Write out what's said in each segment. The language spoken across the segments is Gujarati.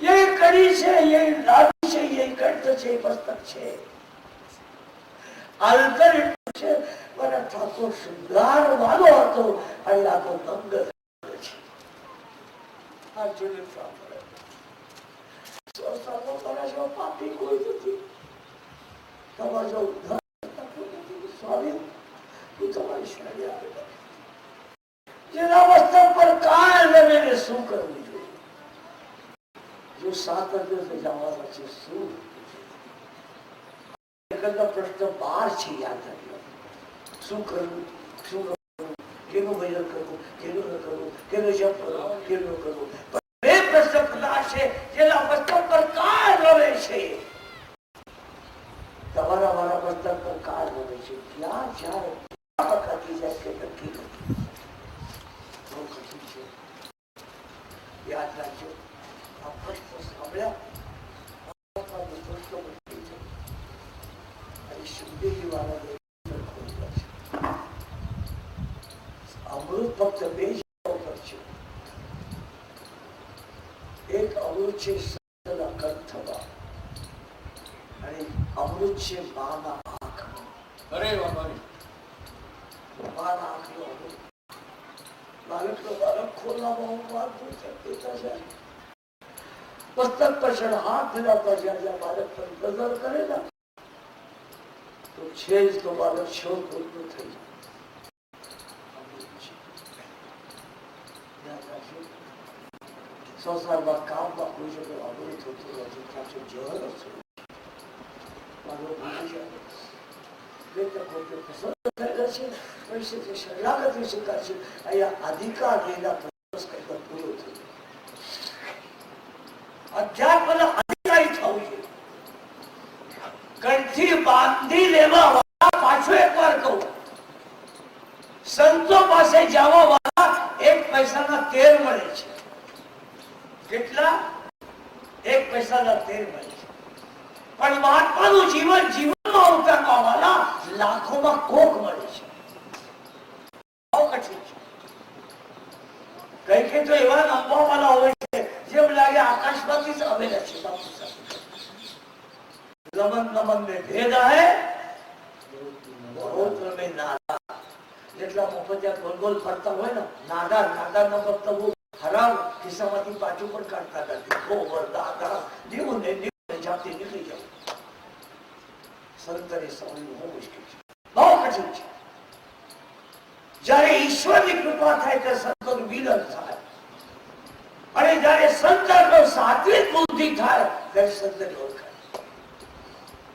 ये कड़ी છે, ये લાડી છે, ये કંઠ છે, પુસ્તક છે. આલતર છે મને ઠાકોર શૃંગાર વાળો હતો અને આ તો દંગ છે. આ જોડે સાંભળે સ્વસાનો કરાશો પાપી કોઈ નથી. તમારો ઉદ્ધાર સ્વામી હું તમારી શરણે આવે. જેના મસ્તક પર કાળ લઈને શું કરવું જોઈએ? જો 7 દિવસે જવાના છે શું? પ્રશ્ન 12 છે, યાદ રાખજો. શું કરવું, શું કરવું, કેનું ભજન કરવું, કેનું ન કરવું, કેનો જપ કરવો, કેનો કરવું. બે પ્રશ્ન પ્રધાન છે જેના મસ્તક પર કાળ રમે છે. તમારા મારા મસ્તક પર કાળ રમે છે. ક્યાં જાય પકડાતી જાય કે નક્કી નથી. બહુ કઠિન છે. યાદ રાખજો. આ પ્રશ્ન સાંભળ્યા અમૃત ફક્ત 2 જગ્યાઓ પર છે. એક અમૃત છે સત્યના કંઠ થવા અને અમૃત છે માના આંખ. અરે બાબાની માના આંખનો અમૃત. બાળક ખોલવામાં હું વાત પૂછતા છે. પુસ્તક પર હાથ ધરાવતા જ્યાં બાળક પર નજર કરે ને તો છે જ તો બાળક શોધ પૂરું થઈ જાય. સંસારમાં કામમાં કોઈ જગ્યાએ અમૃત થતું નથી. પાછું જળ હશે બાળક ભૂલી જાય. પસંદ થયેલા છે પૈસે શરણાગતિ સ્વીકારશે. અહીંયા અધિકાર લેના પૂરો થઈ અધ્યાત્મના અધિકારી થવું જોઈએ. કંઠી બાંધી લેવા વાળા, પાછો એકવાર કહું, સંતો પાસે જવા વાળા 1 પૈસાના 13 મળે છે. કેટલા? 1 પૈસાના 13 મળે છે. પણ મહાત્માનું જીવન જીવનમાં ઉતારવા વાળા લાખોમાં કોક મળે છે. બહુ કઠિન છે. કઈ તો એવા નંબર વાળા હોય છે જેમ લાગે આકાશમાંથી જ આવેલા છે. નમન નમન में भेद है बहुत्र में नादा. જેટલા મફતિયા ગોલ ગોલ ફરતા હોય ને, નાદા નાદા ન મતલબ હરામ ખિસ્સામાંથી પાછું પણ કાઢતા નથી. ગોબર દાદા દેવું ને જાતે નીકળી જાવ. સંતરે સમજવું બહુ મુશ્કેલ છે, બહુ કઠિન છે. જયારે ઈશ્વરની કૃપા થાય ત્યારે સંતોનું મિલન થાય અને જયારે સંતનો સાત્વિક બુદ્ધિ થાય ત્યારે સંતને ઓળખાય.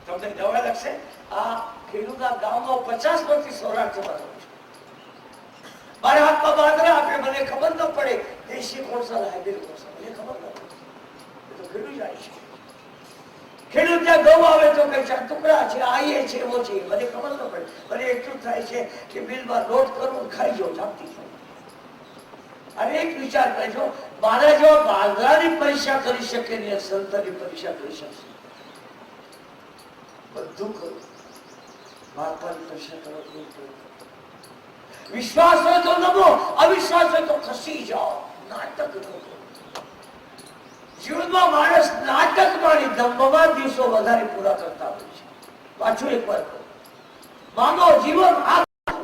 તમને નવા લાગશે. આ ખેડૂતના ગામમાં 50 વર્ષથી સૌરાષ્ટ્રમાં રહું છું. મારા હાથમાં બાંધરા આપે, મને ખબર ન પડે દેશી કોણસા હાઇબ્રિડ કોણસા, મને ખબર ન પડે. તો ખેડૂત જાય છે. ખેડૂત ત્યાં ઘઉં આવે તો કઈ ટુકડા છે, આઈએ છે, એવો છે, મને ખબર ન પડે. મને એટલું થાય છે કે બિલમાં લોટ કરું, ખાઈ જાઉં, જામતી જાઉં. અને એક વિચાર કરજો, મારા જેવા બાંધરાની પરીક્ષા કરી શકે ને સંતની પરીક્ષા કરી શકશે. બધું કરું, મહાત્માની પરીક્ષા કરવા. વિશ્વાસ હોય તો નમો, અવિશ્વાસ હોય તો ખસી જાઓ. નાટક ન કરો. જીવનમાં માણસ નાટકમાં દંભમાં દિવસો વધારે પૂરા કરતા હોય છે. પાછું એકવાર કહું, માનો જીવન આ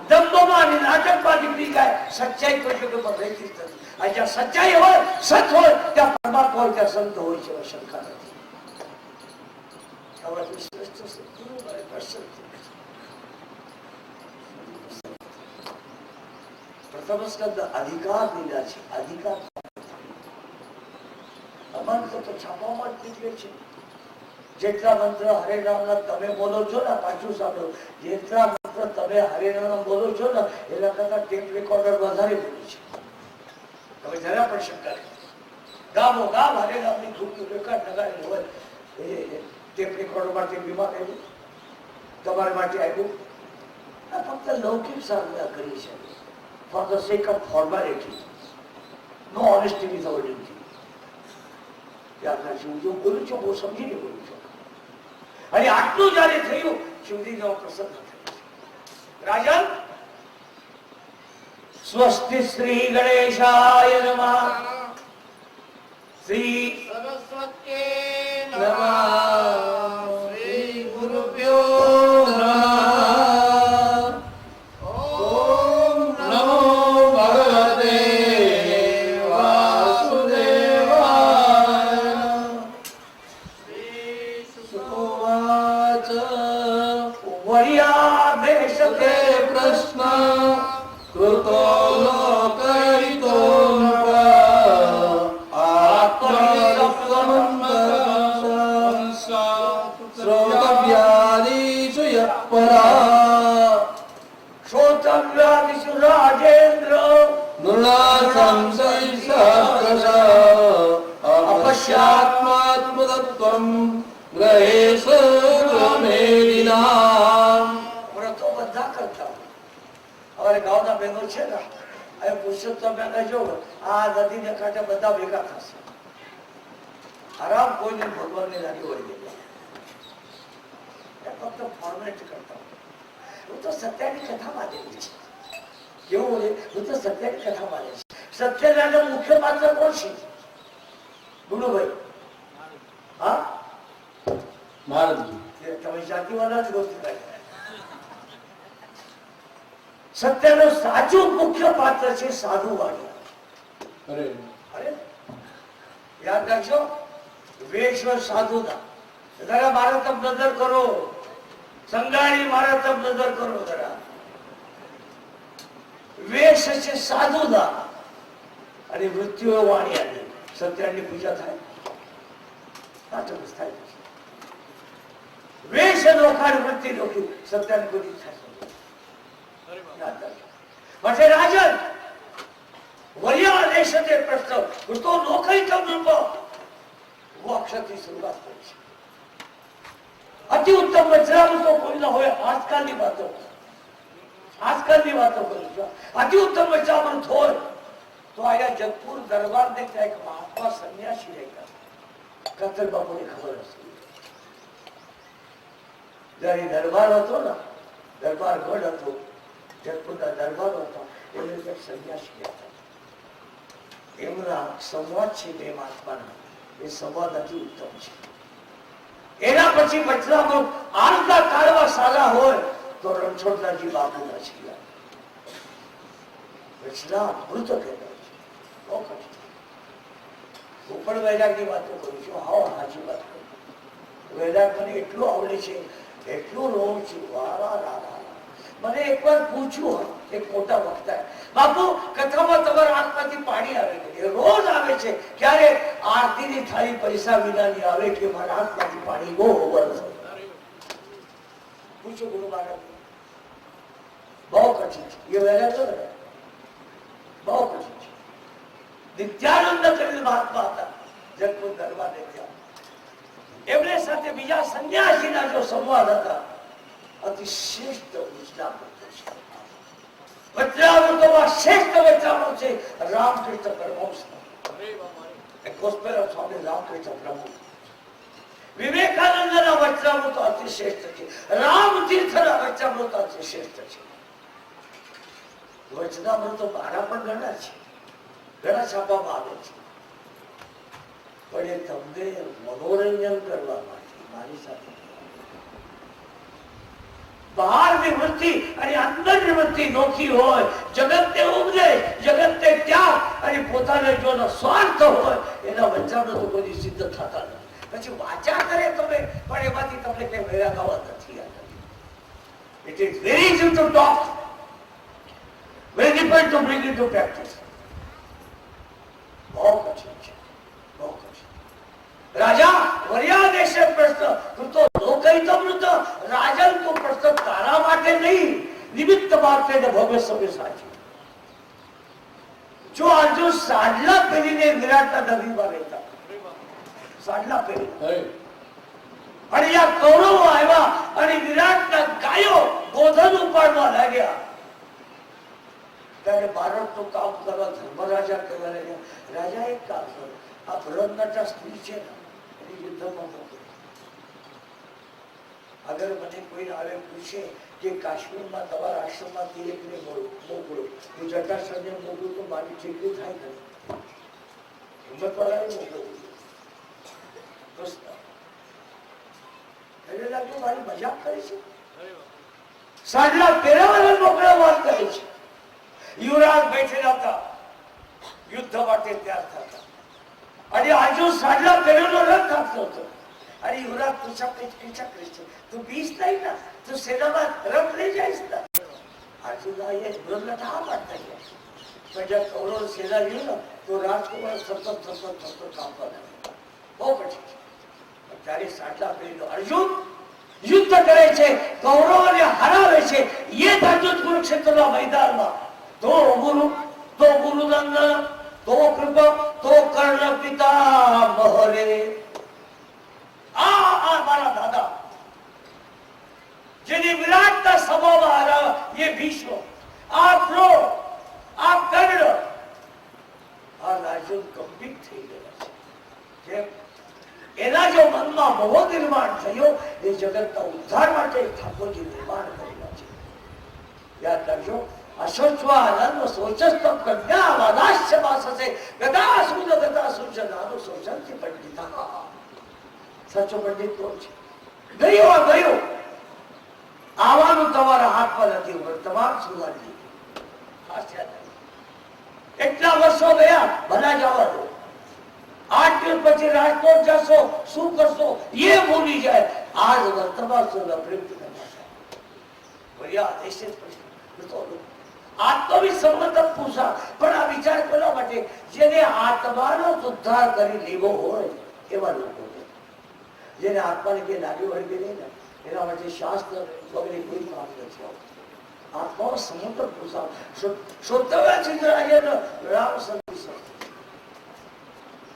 દંભમાં અને નાટકમાં નીકળી જાય. સચ્ચાઈ કોઈ જગ્યામાં રહેતી નથી. આ જ્યાં સચ્ચાઈ હોય, સત હોય, ત્યાં પરમાત્મા હોય, ત્યાં સંત હોય છે. શંકા નથી. પ્રથમ સ્કંદ અધિકાર લીધા છે. અધિકાર મંત્ર તો છાપવામાં જ નીકળે છે. જેટલા મંત્ર હરે નામના તમે બોલો છો ને, પાછું સાંભળો, જેટલા મંત્ર તમે હરે નામ બોલો છો ને એના કરતા ટેપ રેકોર્ડર વધારે બોલે છે. તમે જરા પણ શંકા નહીં. ગામો ગામ હરે નામની ખૂબ રેકોર્ડ લગાડેલું હોય. એ ટેપ રેકોર્ડર માટે બીમાર આવ્યું, તમારા માટે આવ્યું. આ ફક્ત લૌકિક સાધના કરી છે. For the sake of formality, no honesty with our duty. યાદ રાખજો, હું જો બોલું છું બહુ સમજીને બોલું છું. અને આટલું જયારે થયું, શિવજીનો પ્રસન્ન થયો. રાજન, સ્વસ્તિ શ્રી ગણેશાય નમઃ. શ્રી સરસ્વતી મુખ્ય પાત્ર કોણ છે? ગુરુભાઈ, હા તમે જાતિવાળા જ ગોતી. સત્યનું સાચું મુખ્ય પાત્ર છે સાધુ વાળું. અરે યાદ રાખજો, વેશ સાધુના. જરા મારા તરફ નજર કરો, સંગાણી મારા તરફ નજર કરો જરા. વેશ છે સાધુના અને મૃત્યુ વાણિયાની. સત્યની પૂજા થાય, નાટક થાય. વેશ નોખાડ વૃત્તિ નોખી, સત્યની પૂજી થાય. પછી રાજન વરિયા દેશે પ્રશ્ન તો નોકરી તમ वो अक्षर की शुरुआत કરી છે. અતિ ઉત્તમ વજ્રામૃતો કોઈ ના હોય. આજકાલની વાતો કરું છું. અતિ ઉત્તમ વજ્રામૃત હોય તો આયા જગપુર દરબાર ને એક મહાત્મા સંન્યાસી રહેતા. કતર બાપુને ખબર હશે. જયારે દરબાર હતો ને, દરબાર ગઢ હતો, જગપુરના દરબાર હતો, એમને સંન્યાસી હતા. એમના સંવાદ છે બે મહાત્માના, એ સંવાદ અતિ ઉત્તમ છે. એના પછી વચનામૃત આરતા કાઢવા સારા હોય તો રણછોડદાસજી બાપુના છે. વચનામૃત કહેવાય છે. હું પણ વૈરાગની વાતો કરું છું. હા, સાચી વાત કરું. વૈરાગ મને એટલું આવડે છે, એટલું રોજ છું. મને એક વાર પૂછ્યું એક મોટા વક્તા, બાપુ કથામાં તમારા આંખમાંથી પાણી આવે છે, રોજ આવે છે, ક્યારે આરતીની થાળી પૈસા વિનાની આવે કે મારા આંખમાંથી પાણી બહુ વરસે. પૂછો ગુરુ મહારાજ, બહુ કઠિન છે. એ વહેલા તો બહુ કઠિન છે. નિત્યાનંદ કરીને મહાત્મા હતા, જગપુર દરબાર ત્યાં. એમને સાથે બીજા સંન્યાસીના જો સંવાદ હતા, અતિ શ્રેષ્ઠ વચનામૃતોમાં શ્રેષ્ઠ વચનામૃત છે રામકૃષ્ણ પરમહંસ. ગોસ્પેલ ઓફ સ્વામી રામકૃષ્ણ પ્રભુ. વિવેકાનંદના વચનામૃતો અતિ શ્રેષ્ઠ છે. રામતીર્થના વચનામૃતો અતિ શ્રેષ્ઠ છે. વચનામૃતો મારા પણ ઘણા છે, ઘણા છાપવામાં આવે છે. પણ એ તમને મનોરંજન કરવા માટે મારી સાથે બહારની વૃત્તિ અને અંદરની વૃત્તિ નોખી હોય, જગતને ઉપદેશ, જગતને ત્યાગ અને પોતાને જો સ્વાર્થ હોય, એના વચનામૃતો કોઈ સિદ્ધ થતા નથી. પછી વાચા કરે તમે, પણ એમાંથી તમને કઈ વૈરાગ આવવા નથી. It is very easy to talk, very difficult to bring into practice. બહુ કઠિન છે, બહુ કઠિન. રાજા વરિયા દેશે પ્રશ્ન તું તો લોકઈ તો મૃત રાજન તું પ્રશ્ન તારા માટે નહીં, નિમિત્ત માટે ને ભવ્ય સભ્ય સાચી. જો અર્જુન સાડલા પહેરીને વિરાટના નદીમાં રહેતા, સાડલા પહેરી, અને આ કૌરવો આવ્યા અને વિરાટના ગાયો ગોધન ઉપાડવા લાગ્યા, ત્યારે ભારતનું કામ કરવા ધર્મરાજા કહેવા લાગ્યા, રાજા એક કામ કરો, આ ભરતનાટ્ય સ્ત્રી છે ને એની યુદ્ધમાં મોકલો. અગર મને કોઈ આવે પૂછે કે કાશ્મીરમાં તમારા આશ્રમમાં તિલકને મોકલો, હું જટાશંકરને મોકલું તો મારી ઠીકરી થાય નથી. હિંમત વાળાને મોકલવું. એટલે લાગ્યું મારી મજાક કરે છે. સાડલા પહેરાવાના મોકળા વાત કરે છે. યુવરાજ બેઠેલા હતા યુદ્ધ માટે તૈયાર થતા અને આજુ સાડલા પહેરેલો રથ આપતો હતો. અરે યુવરાજ પૂછા છે તું બીસ નહીં ના, તું સેનામાં રથ લઈ જઈશ ના. આજુના એ વિરોધ હા પાડતા ગયા. પણ જब કૌરવ સેના રહ્યું ને તો રાજકુમાર સતત કાપવા લાગ્યા. બહુ પછી ત્યારે સાડલા પહેરેલો અર્જુન યુદ્ધ કરે છે, કૌરવોને હરાવે છે. એ અર્જુન કુરુક્ષેત્રના મેદાનમાં તો ગુરુનંદન તો કૃપા તો કર્ણ પિતા મહરે. આ મારા દાદા જેની વિરાટતા સભામાં હરાવા એ ભીષ્મ, આ દ્રોણ, આ કર્ણ, આ અર્જુન ગંભીર થઈ ગયા છે. એના જો મનમાં મોહ નિર્માણ થયો એ જગતના ઉદ્ધાર માટે ઠાકોરજી નિર્માણ કરેલા છે. યાદ રાખજો. અશોચવાનંદ સોચસ્તમ કન્યા વાદાશ્ય વાસસે ગદા સુદ ગદા સુજનાનો સોચંતિ પંડિતા. સાચો પંડિત કોણ છે? ગયો આવવાનું તમારા હાથમાં નથી, તમામ સુધારી એટલા વર્ષો ગયા ભલા જવા દો. 8 દિવસ પછી રાજકોટ જશો, શું કરશો એ ભૂલી જાય. આજ વર્તમાન પ્રયુક્ત આત્મવિસંમત પૂછા. પણ આ વિચાર કરવા માટે જેને આત્માનો ઉદ્ધાર કરી લેવો હોય એવા લોકો, જેને આત્માને કે લાગી વળગે નહીં ને એના માટે શાસ્ત્ર વગેરે કોઈ કામ નથી. આત્માનો સમુદ્ર પૂછા શુદ્ધવ્યાચિંદ્રાયનો રામ સંદેશ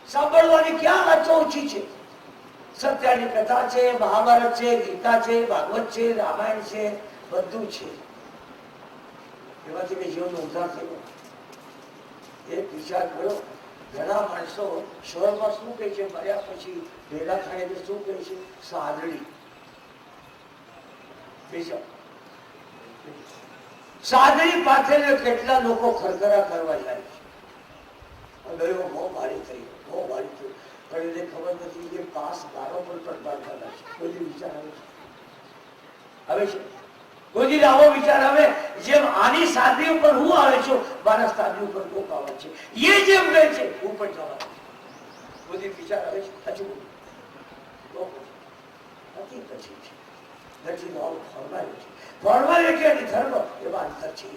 સાંભળવાની ક્યાં વાંચો ઓછી છે. સત્યની કથા છે, મહાભારત છે, ગીતા છે, ભાગવત છે, રામાયણ છે, બધું છે. એમાંથી કે જીવનનો ઉદ્ધાર થયો. એક વિચાર કરો. ઘણા માણસો શહેરમાં શું કહે છે, મર્યા પછી ભેગા થાય તો શું કહે છે? સાદડી. સાદડી પાસે કેટલા લોકો ખરખરા કરવા જાય છે. ગયો બહુ ભારી થઈ, બહુ ભારી થયું. પણ એને ખબર નથી કે પાસ ગારો પર પડકાર કરે છે. કોઈ વિચાર આવે છે? કોઈ આવો વિચાર આવે જેમ આની સાદડી ઉપર હું આવે છું, મારા સાદડી ઉપર કોક આવે છે, એ જેમ રહે છે હું પણ જવા. કોઈ વિચાર આવે છે? હજુ નથી પછી છે નથી ફોર્માલિટી. ફોર્માલિટી અને ધર્મ એવા અંતર છે.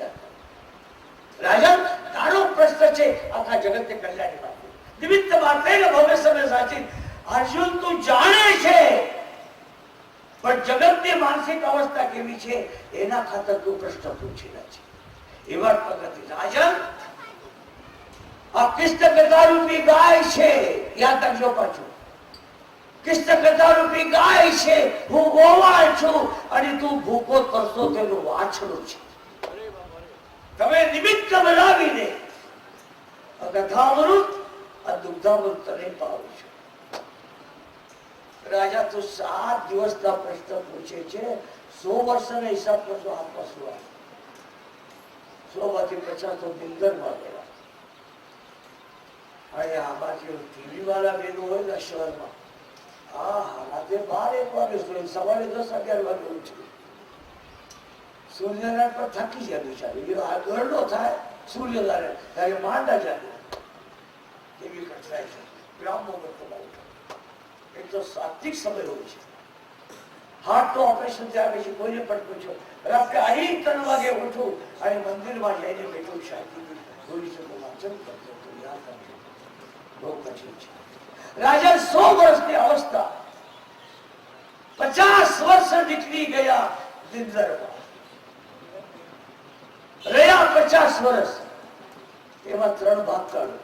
રાજન તારો પ્રશ્ન છે આખા જગતને કલ્યાણ માટે નિમિત્ત માટે ભવ્ય સમય સાચી. અર્જુન તું જાણે છે પણ જગતની માનસિક અવસ્થા કેવી છે એના ખાતર તું પ્રશ્ન પૂછેલા છે. એવા પ્રગતિ રાજન આ કૃષ્ણ કથા રૂપી ગાય છે. યાદ રાખજો પાછું. કૃષ્ણ કથા રૂપી ગાય છે. હું ગોવાળ છું અને તું ભૂકો કરશો તેનું વાછડું છે. તમે નિમિત્ત બનાવીને કથામૃત આ દુગ્ધામૃત તને પાવું છું. રાજા તું 7 દિવસના પ્રશ્ન પૂછે છે. 100 વર્ષના હિસાબ કરશો હાથમાં સુવા 100 માંથી 50 તો બિંદરમાં ગયા. અને આ બાજુ ટીવી વાળા બેનો હોય ને શહેરમાં, રાતે 12-1 વાગે સુઈ, સવારે 10-11 વાગે ઉઠ્યું. સૂર્યનારાયણ પર થાકી જાય બિચારી. આ ગરડો થાય સૂર્યનારાયણ ત્યારે માંડા જાય એવી કઠરાય છે. બ્રાહ્મો એક તો સાત્વિક સમય હોય છે. હાર્ટ તો ઓપરેશન થયા પછી કોઈને પણ પૂછો રાત્રે 3 વાગે ઉઠું અને મંદિરમાં જઈને બેઠું શાંતિથી બોલી શકું વાંચન કરતો યાદ રાખજો. બહુ કઠિન છે. રાજા 100 વર્ષની અવસ્થા 50 વર્ષ નીકળી ગયા દિનદરમાં. રહ્યા 50 વર્ષ. એમાં 3 ભાગ કાઢો.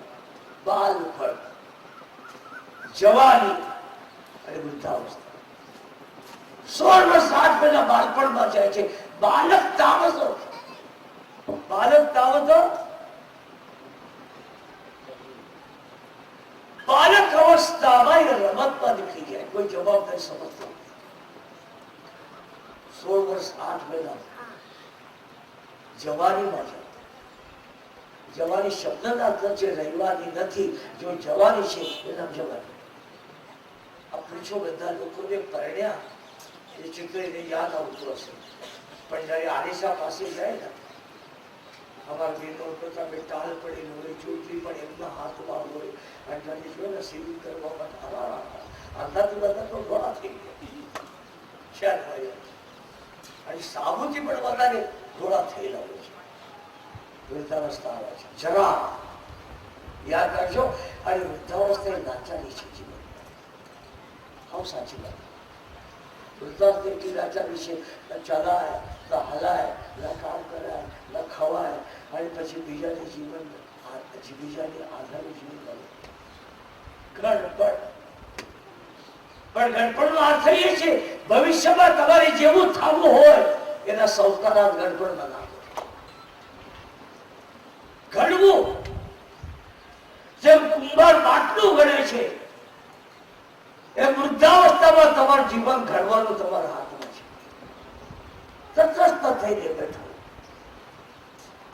બાલપણ, જવાની અને વૃદ્ધાવસ્થા. 16 વર્ષ 8 મહિના બાળપણમાં જાય છે. બાલક તાવતો બાલક અવસ્થામાં રમતમાં નીકળી જાય. કોઈ જવાબદારી સમજતો. 16 વર્ષ 8 મહિના જવાનીમાં જાય. જવાની શબ્દના અર્થ છે રહેવાની નથી. જો જવાની છે એ નામ જવાની. આ પૂછો બધા લોકોને પરણ્યા એ ચિત્ર એને યાદ આવતું હશે, પણ જયારે આલિશા પાસે જાય ને, અમારા બેનો કરતા બે ટાળ પડેલી હોય, ચોટલી પણ એમના હાથમાં હોય, અને જયારે જો ને સેવિંગ કરવા માટે અડધાથી બધા તો ઘોડા થઈ ગયા છે, અને સાબુથી પણ વધારે ઘોડા થયેલા હોય છે. વૃદ્ધાવસ્થા આવે છે, જરા યાદ રાખજો. અને વૃદ્ધાવસ્થા એ નાચાની છે જીવન. હા, સાચી વાત. વૃદ્ધાવસ્થા એટલી નાચાની છે, ન ચલાય, ન હલાય, ન કામ કરાય, ન ખવાય, અને પછી બીજાને જીવન, બીજાને આધારે જીવન કરે. ગણપણ, પણ ગણપણ નો અર્થ એ છે ભવિષ્યમાં તમારે જેવું થવું હોય એના સંસ્કાર ગણપણ બનાવો. ઘડવું જેમ કુંભાર માટલું ગણે છે, એ વૃદ્ધાવસ્થામાં તમારું જીવન ઘડવાનું તમારા હાથમાં છે. તટસ્થ થઈને બેઠો,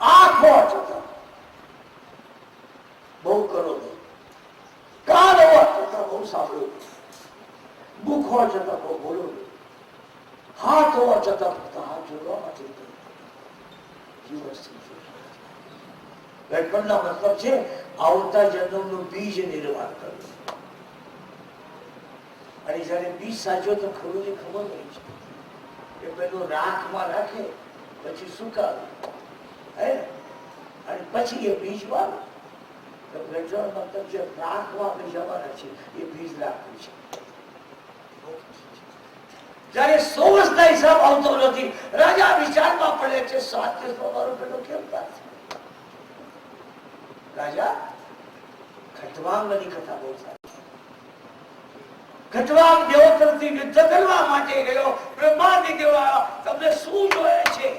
આંખો છતાં બહુ કરો નહીં, કાન હોવા છતાં બહુ સાંભળો નહીં, મુખ હોવા છતાં બહુ બોલો નહીં, હાથ હોવા છતાં ફક્ત હાથ જોડવા માટે ગણપણના મતલબ છે આવતા જન્મનું બીજ નિર્માણ કરવું. અને જયારે બીજ સાચો તો ખરું ખબર હોય છે કે પેલું રાખમાં રાખે, પછી સુકાવે, અને પછી એ બીજ વાવે. મતલબ જે રાખમાં બીજાવાના છે એ બીજ રાખવું છે. જયારે 100 વર્ષના હિસાબ આવતો નથી, રાજા વિચારમાં પડે છે 7 દિવસમાં મારો પેલો કેમ થશે. રાજા ખટવાંગની કથા બહુ સારી. ખટવાંગ દેવોત્તરથી યુદ્ધ કરવા માટે ગયો. બ્રહ્માજી કહેવાય તમને શું જોઈએ છે?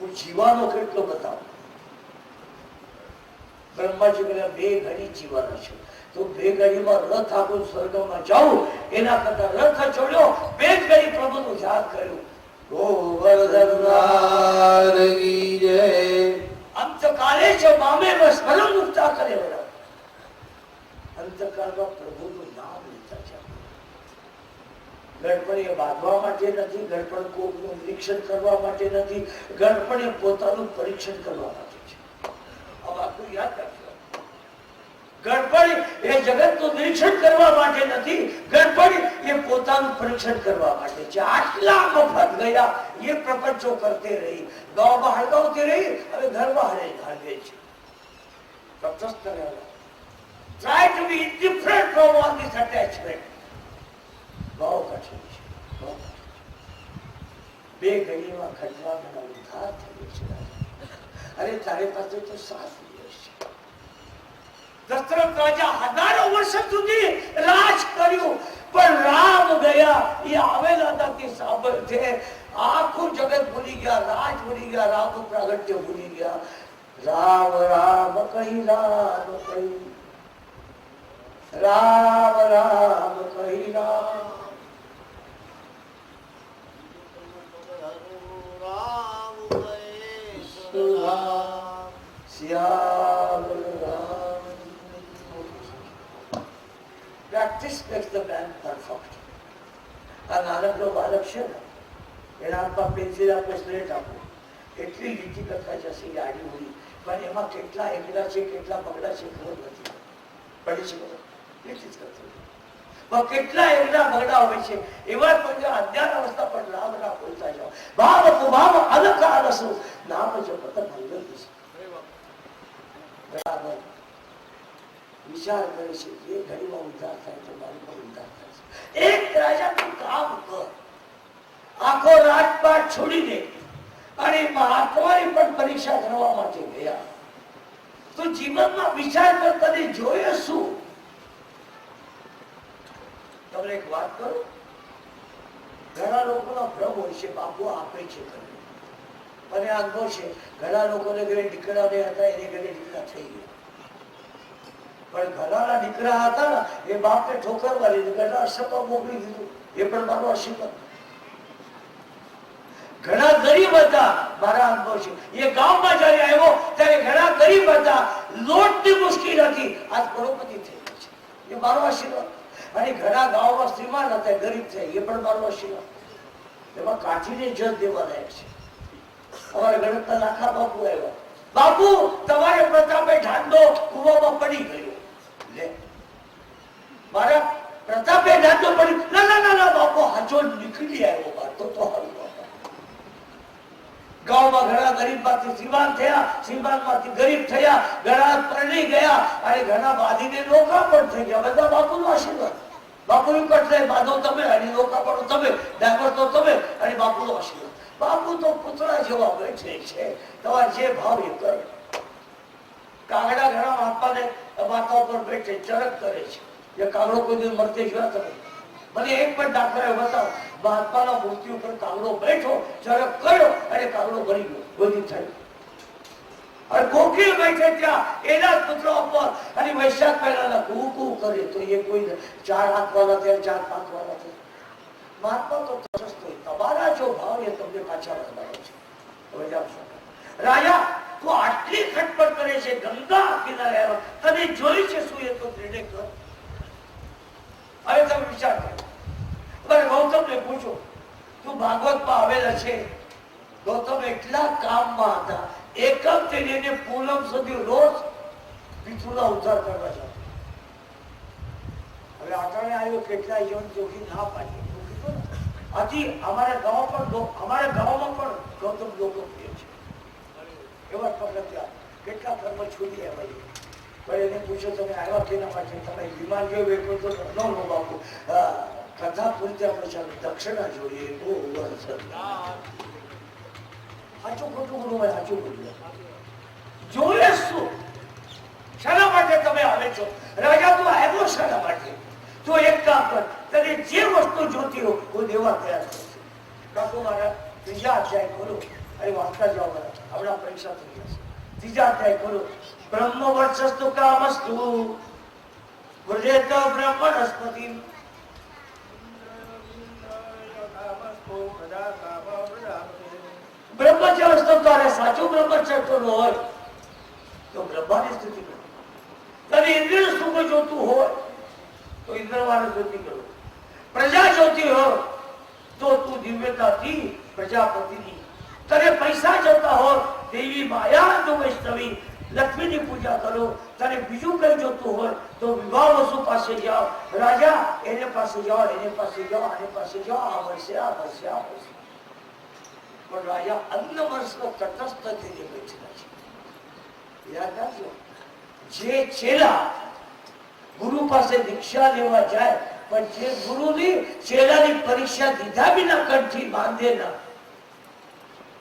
હું જીવાનો કેટલો બતાવું. બ્રહ્માજી કહ્યા 2 ઘડી જીવાનો છે, તો 2 ઘડીમાં રથ આખું સ્વર્ગમાં જાઉં એના કરતા રથ છોડ્યો, 2 ઘડી પ્રભુનું ધ્યાન કર્યું. ગોવર્ધન અંતકાલે છે મામે સ્મરણ મુક્તા કરે. અંતકાળમાં પ્રભુનું નામ લેતા છે. ગણપણ એ બાંધવા માટે નથી, ગણપણ કોકનું નિરીક્ષણ કરવા માટે નથી, ગણપણ એ પોતાનું પરીક્ષણ કરવા માટે છે. આ વાતનું યાદ રાખજો. ગણપણ એ જગતનું નિરીક્ષણ કરવા માટે નથી, ગણપણ એ પોતાનું પરીક્ષણ કરવા માટે છે. આટલા મફત ગયા એ પ્રપંચો કરતે રહી, ગામમાં હળગાવતી રહી, હવે ઘરમાં હળગે છે. તટસ્થ રહેવા. Try to be indifferent from all this attachment. બહુ કઠિન છે. 2 ઘડીમાં ખટવાંગનો ઉદ્ધાર થયો છે. અરે તારી પાસે તો 7 દિવસ છે. દશરથ રાજા 1000 વર્ષ સુધી રાજ કર્યું, પણ રામ ગયા એ આવેલા નથી સાંભળતે. આખું જગત ભૂલી ગયા, રાજ ભૂલી ગયા, રામનું પ્રાગટ્ય ભૂલી ગયા. રામ રામ કહી, રામ કહી, રામ રામ કહી, રામ શ્યામ Ram. Practice makes the man perfect. આ નાનકડો બાળક છે ને, એના હાથમાં પેન્સિલ આપો, સ્લેટ આપો, એટલી લીટી કરતા જશે આડી ઉડી, પણ એમાં કેટલા એકડા છે, કેટલા પગડા છે ખબર નથી પડી છે. એટલી જ કરતો કેટલા એકડા પગડા હોય છે. એવા પણ અજ્ઞાન અવસ્થા પર રામ રામ બોલતા જાઓ. ભાવ ભાવ અલંકાર રસો નામ જો પતન મંગલ દિશા. બરાબર વિચાર કરે છે એ ઘડીમાં ઉદ્ધાર થાય તો મારી પણ ઉદ્ધાર થાય છે. એક રાજા તું કામ કર, આખો રાજપાટ છોડી દે અને મહાત્માની પણ પરીક્ષા કરવા માટે ગયા. તો જીવનમાં વિચાર કર, તને જોઈએ શું? તમને એક વાત કરું, ઘણા લોકોનો ભ્રમ હોય છે બાપુ આપે છે કરે. મને અનુભવ છે, ઘણા લોકોને ઘરે દીકરા નહીં હતા, એને ઘરે દીકરા થઈ ગયા. પણ ઘણાના દીકરા હતા ને એ બાપને ઠોકર મારી ઘણા અસરમાં મોકલી દીધું. એ પણ મારો આશીર્વાદ. ઘણા ગરીબ હતા, મારા અનુભવ છે. એ ગામમાં જયારે આવ્યો ત્યારે ઘણા ગરીબ હતા, લોટની મુશ્કેલ હતી, આજ કરોડપતિ થઈ ગયો છે. એ મારો આશીર્વાદ. અને ઘણા ગામમાં શ્રીમાન હતા, ગરીબ થયા, એ પણ મારો આશીર્વાદ. એમાં કાઠીને જજ દેવા લાયક છે. અમારા ગણતના લાખા બાપુ આવ્યા, બાપુ તમારે પ્રતાપે ઢાંડો કુવામાં પડી ગયો. લે મારા પ્રતાપે ઢાંડો પડી, ના ના ના ના બાપુ હાચો નીકળી આવ્યો બાર તો હારું. ગામમાં ઘણા ગરીબ માંથી શ્રીમાન થયા, શ્રીમાન માંથી ગરીબ થયા, ઘણા પરણી ગયા અને ઘણા બાંધીને નોખા પણ થઈ ગયા. બધા બાપુનો આશીર્વાદ. બાપુનું કટલે બાંધો તમે અને નોખા પડો તમે, ડાયવર તો તમે અને બાપુનો આશીર્વાદ. બાપુ તો પુતળા જેવા બેઠે છે, તમારે જે ભાવ એ કરે. કાગડા ઘણા મહાત્માને માથા ઉપર બેઠે ચરક કરે છે. એ કાગડો કોઈ દિવસ મરતે જોયા તમે? મને એક પણ દાખલા બતાવો. મહાત્માના મૂર્તિ ઉપર કાગડો બેઠો, ચરક કર્યો અને કાગડો ભરી ગયો, બધી થયું. અને કોકીલ બેઠે ત્યાં એના જ પુત્ર ઉપર અને વૈશાખ પહેલા કુ કુ કરે તો એ કોઈ 4 હાથ વાળા થયા, 4 5 વાળા થયા. મહાત્મા તો તટસ્થ, તમારા જો ભાવ એ તમને પાછા વધારે છે. હવે જાઓ રાજા, તું આટલી ખટપટ કરે છે, ગંગા કિનારે આવ્યો, તને જોઈ છે શું? એ તો નિર્ણય કર. હવે તમે વિચાર કરો. ગૌતમને પૂછો, તું ભાગવતમાં આવેલા છે. ગૌતમ એટલા કામમાં હતા, એકમ થઈને પૂનમ સુધી રોજ પિતૃના ઉદ્ધાર કરવા જતા. હવે આટાણે આવ્યો, કેટલા જીવન જોખી ના પાડી. હજી અમારા ગામમાં પણ ગૌતમ લોકપ્રિય છે. એવા પગથિયા કેટલા કર્મ છૂટી આવ્યા. પણ એને પૂછો તમે આવ્યા કેના માટે? તમે વિમાન જોયું તો ન બાપુ કથા પૂરતી આપણે ચાલુ દક્ષિણા જોઈએ. સાચું ખોટું ગુરુ હોય, સાચું બોલ્યું. જોઈએ શું? શાના માટે તમે આવે છો? રાજા તું આવ્યો શાના માટે? તો એક કામ કર, તને જે વસ્તુ જોતી હો હું દેવા તૈયાર કરશે. કાકુ મારા 3જા અધ્યાય ખોલો અને વાંચતા જાઓ. આપણા પરીક્ષા થઈ જશે. 3જા અધ્યાય ખોલો. બ્રહ્મ વર્ચસ્તુ કામસ્તુ વ્રજેત બ્રહ્મણસ્પતિ બ્રહ્મચર્ય તારે સાચું બ્રહ્મચર્ય હોય તો બ્રહ્માની સ્તુતિ કરો. તને ઇન્દ્રિય સુખ જોતું હોય તો ઇન્દ્રવાળા સ્તુતિ કરો. પ્રજા જોતી હોય તો તું દિવ્યતાથી પ્રજાપતિની. તને પૈસા જોતા હોય દેવી માયા તો વૈષ્ણવી લક્ષ્મીની પૂજા કરો. તને બીજું કઈ જોતું હોય તો વિવાહ વસુ પાસે જાઓ. રાજા એને પાસે જાઓ, એને પાસે જાઓ, આને પાસે જાઓ. આ વર્ષે આ વર્ષે આ વર્ષે. પણ રાજા અન્ન વર્ષનો તટસ્થ થઈને બેઠેલા છે. યાદ રાખજો, જે ચેલા ગુરુ પાસે દીક્ષા લેવા જાય પણ જે ગુરુની ચેલાની પરીક્ષા દીધા વિના કંઠી બાંધે ના,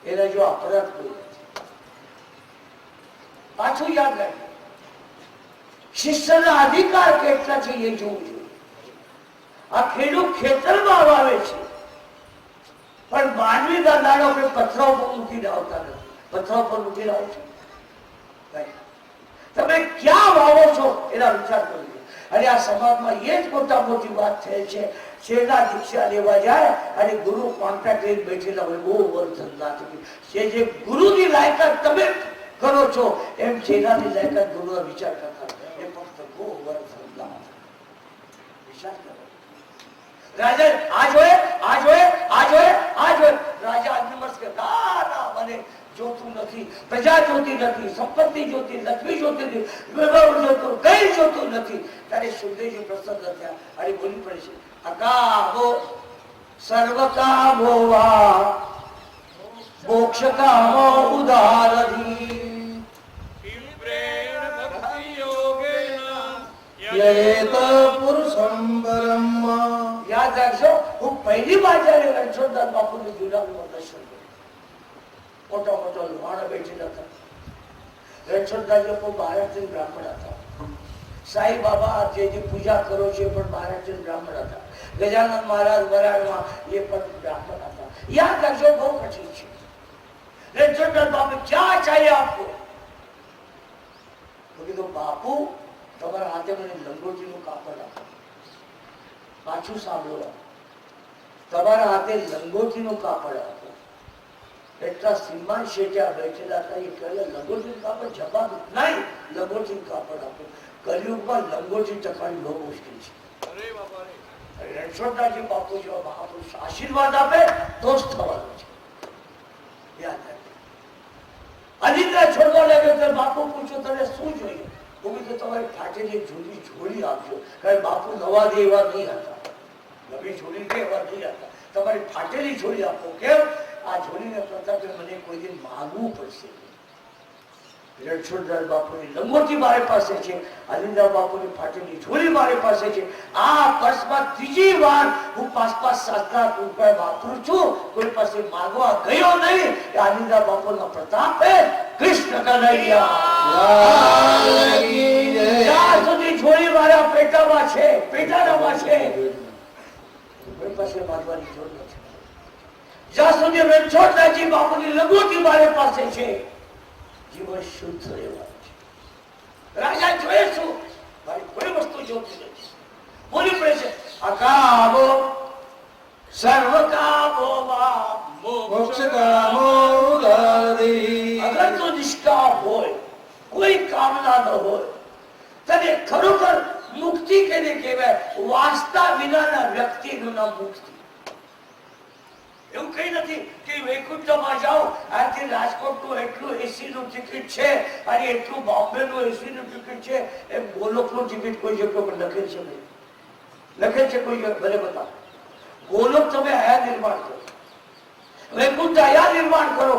એના જો અપરાધ કોઈ નથી. પાછું યાદ રાખજો, શિષ્યના અધિકાર કેટલા છે એ જોવું જોઈએ. આ ખેડૂત ખેતરમાં વાવે છે પણ માનવી દાદાનો આપણે પથરા ઉપર મૂકીને આવતા નથી. પથરા ઉપર મૂકીને આવો છો, તમે ક્યાં વાવો છો એના વિચાર કરજો. અને આ સમાજમાં એ જ મોટા મોટી વાત થઈ છે. શેરના દીક્ષા લેવા જાય અને ગુરુ કોન્ટ્રાક્ટ લઈને બેઠેલા હોય, બહુ વર્ધન ના થતી. જે ગુરુની લાયકાત તમે કરો છો એમ શેનાની લાયકાત ગુરુનો વિચાર કરતા એ ફક્ત બહુ વર્ધન ના વિચાર કરો. રાજા આ જોયે, આ જોયે, આ જોયે, આ જોયે. રાજા અન્નમસ્ત કે ના મને જોતું નથી, પ્રજા જોતી નથી, સંપત્તિ જોતી, લક્ષ્મી જોતી નથી, વૈભવ જોતું, કઈ જોતું નથી. ત્યારે સુખદેવજી પ્રસન્ન થયા અને બોલી પડે છે, અકામો સર્વ કામો વા મોક્ષ કામો ઉદારધી યાદ રાખજો, હું પહેલી વાર જયારે રણછોડદાસ બાપુને જુનાગઢમાં દર્શન કર્યું, મોટા મોટા લુહાણા બેઠેલા હતા. રણછોડદાસ બાપુ મહારાષ્ટ્રીયન બ્રાહ્મણ હતા. સાઈ બાબા જે પૂજા કરો છો એ પણ મહારાષ્ટ્રીયન બ્રાહ્મણ હતા. ગજાનંદ મહારાજ વરાળમાં એ પણ બ્રાહ્મણ હતા. યાદ રાખજો, બહુ કઠિન છે. રણછોડદાસ બાપુ ક્યાં ચાહે આપકો? તો કીધું બાપુ તમારા હાથે મને લંગોટીનું કાપડ આપો. પાછું સાંભળો, તમારા હાથે લંગોટીનું કાપડ આપો. એટલા શ્રીમાન શેઠિયા બેઠેલા હતા. એ કહે લંગોટીનું કાપડ જવાબ નહીં, લંગોટીનું કાપડ આપો. કલિયુગમાં લંગોટી ટકાવી બહુ મુશ્કેલ છે. રણછોડદાસજી બાપુ જેવા મહાપુરુષ આશીર્વાદ આપે તો જ થવાનું છે. યાદ રાખજો. અનિદ્રા છોડવા લાગે તો બાપુ પૂછો તને શું જોઈએ? હું કીધું તમારી ફાટેલી જૂની જોડી આપજો. કારણ બાપુ નવા દે એવા નહીં હતા, નવી જોડી દે એવા નહીં હતા. તમારી ફાટેલી જોડી આપો. કેમ? આ જોડીને પ્રતાપે મને કોઈ દિન માગવું પડશે. રણછોડદાસ બાપુની લંગોટી મારી પાસે છે, અનિદ્રા બાપુની ફાટેલી જોડી મારી પાસે છે. આ વર્ષમાં ત્રીજી વાર હું 5,000 રૂપિયા વાપરું છું. કોઈ પાસે માગવા ગયો નહીં. અનિદ્રા બાપુના પ્રતાપે કૃષ્ણ કનૈયા જ્યાં સુધી જોડી મારા પેટામાં છે, પેટાનામાં છે, કોઈ પાસે માગવાની જરૂર નથી. જ્યાં સુધી રણછોડદાસજી બાપુની લંગોટી મારી પાસે છે, જીવન શુદ્ધ રહેવાનું છે. રાજા જોઈએ શું? મારી કોઈ વસ્તુ જોતી નથી. બોલી પડે છે અકામો સર્વ કામો મોક્ષ કામો ઉદારી. અગર તો નિષ્કામ હોય, કોઈ કામના ન હોય, તને ખરોખર મુક્તિ કેને કહેવાય? વાસ્તા વિનાના વ્યક્તિનું નામ મુક્તિ. એવું કઈ નથી કે વૈકુંઠમાં જાઓ, આથી રાજકોટનું એટલું એસી નું ટિકિટ છે અને એટલું બોમ્બે નું એસી નું ટિકિટ છે. એમ ગોલોકનું ટિકિટ કોઈ જગ્યા પર લખેલ છે? લખેલ છે કોઈ જગ્યા? ભલે બતાવો. ગોલોક તમે આયા નિર્માણ કરો, વૈકુંઠ આયા નિર્માણ કરો,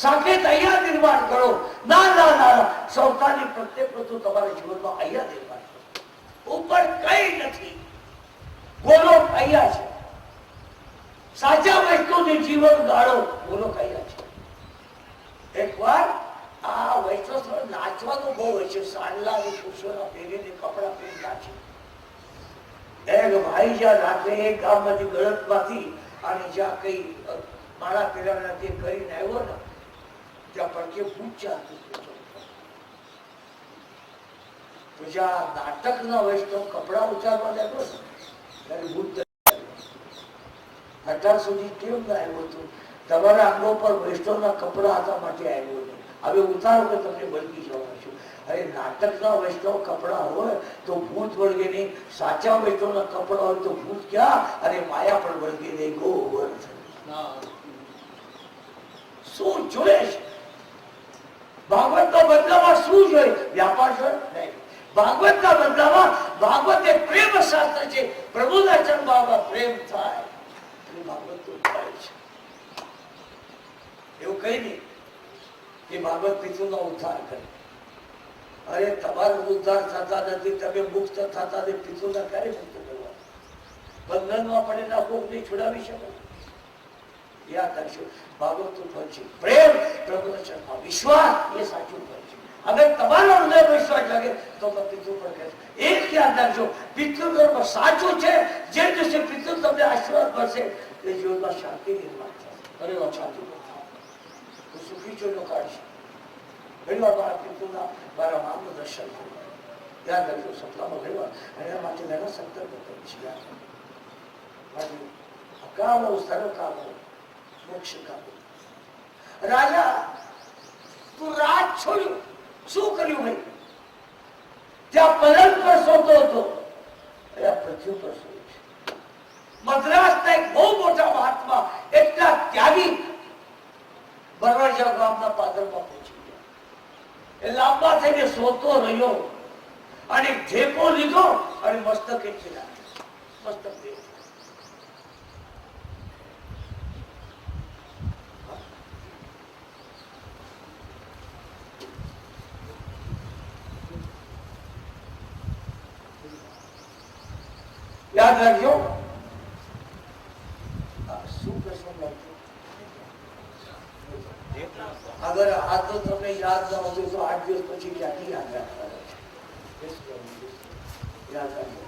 સાકેત આયા નિર્માણ કરો. ના ના ના, સૌતાની પ્રત્યેક વસ્તુ તમારા જીવનમાં આયા નિર્માણ કરો. ઉપર કઈ નથી. ગોલોક આયા છે. સાચા વૈષ્ણવનું જીવન ગાળો બોલો કયા છે. એકવાર આ વૈષ્ણવ નાચવાનું બહુ હોય છે. સાંડલા અને પુરુષોના પહેરીને કપડા પહેરતા છે. એક ભાઈ જ્યાં રાત્રે એક ગામમાંથી ગળતમાંથી અને જ્યાં કઈ માળા પહેરવાના તે કરીને આવ્યો ને, ત્યાં પડકે પૂછ્યા તો જ્યાં નાટકના વૈષ્ણવ કપડા ઉચારવા લાગ્યો ને, ત્યારે બુદ્ધ અત્યાર સુધી કેમ ના આવ્યું હતું? તમારા અંગો પર વૈષ્ણવના કપડા હતા માટે આવ્યો નહીં. હવે ઉતારો કે તમને બળગી જવા છું. અરે નાટકના વૈષ્ણવ કપડા હોય તો ભૂત વળગે નહીં. સાચા વૈષ્ણવના કપડા હોય તો ભૂત ક્યાં અને માયા પણ વળગે નહીં. ગોવર્ધન શું જોઈએ છે? ભાગવતના બદલામાં શું જોઈએ? વ્યાપાર જોઈએ નહીં. ભાગવતના બદલામાં ભાગવત એ પ્રેમ શાસ્ત્ર છે. પ્રભુના ચરણમાં પ્રેમ થાય. એવું કઈ નહીં કે ભાગવત પિતૃનો ઉદ્ધાર કરે. અરે તમારો ઉદ્ધાર થતા નથી, તમે મુક્ત થતા નથી. પિતૃના ક્યારે મુક્ત કરવા? બંધનમાં પડેલા ભોગને છોડાવી શકો? યાદ રાખજો, ભાગવતનું ફળ છે પ્રેમ, પ્રભુના ચરણમાં વિશ્વાસ. એ સાચું ફળ છે. અગર તમારો હૃદય વિશ્વાસ લાગે તો પિતૃ પણ કહે. એક યાદ રાખજો, પિતૃ ધર્મ સાચું છે. જે દિવસે પિતૃ તમને આશીર્વાદ મળશે એ જીવનમાં શાંતિ નિર્માણ થશે. અરે શાંતિ સુખી ચોનો કાઢશે. ઘણી વાર મારા પિતૃના મારા મામનું દર્શન થયું. યાદ રાખજો, સપનામાં ઘણી વાર એના માટે મેં સંકલ્પ કર્યો છે. અકામો સર્વ કામો મોક્ષ કામો. રાજા તું રાજ છોડ્યું, શું કર્યું ભાઈ? ત્યાં પલંગ પર સોતો હતો, પૃથ્વી પર સોયો છે. મદ્રાસના એક બહુ મોટા મહાત્મા, એટલા ત્યાગી, બરવાજા ગામના પાદરમાં પહોંચી ગયા. એ લાંબા થઈને સોતો રહ્યો અને ઢેકો લીધો અને મસ્તક એથી નાખ્યો. મસ્તક દેવ યાદ રાખજો. શું પ્રશ્ન લાગતો? અગર આ તો તમને યાદ ન હતું તો 8 દિવસ પછી ક્યાંથી યાદ રાખવા? યાદ રાખજો.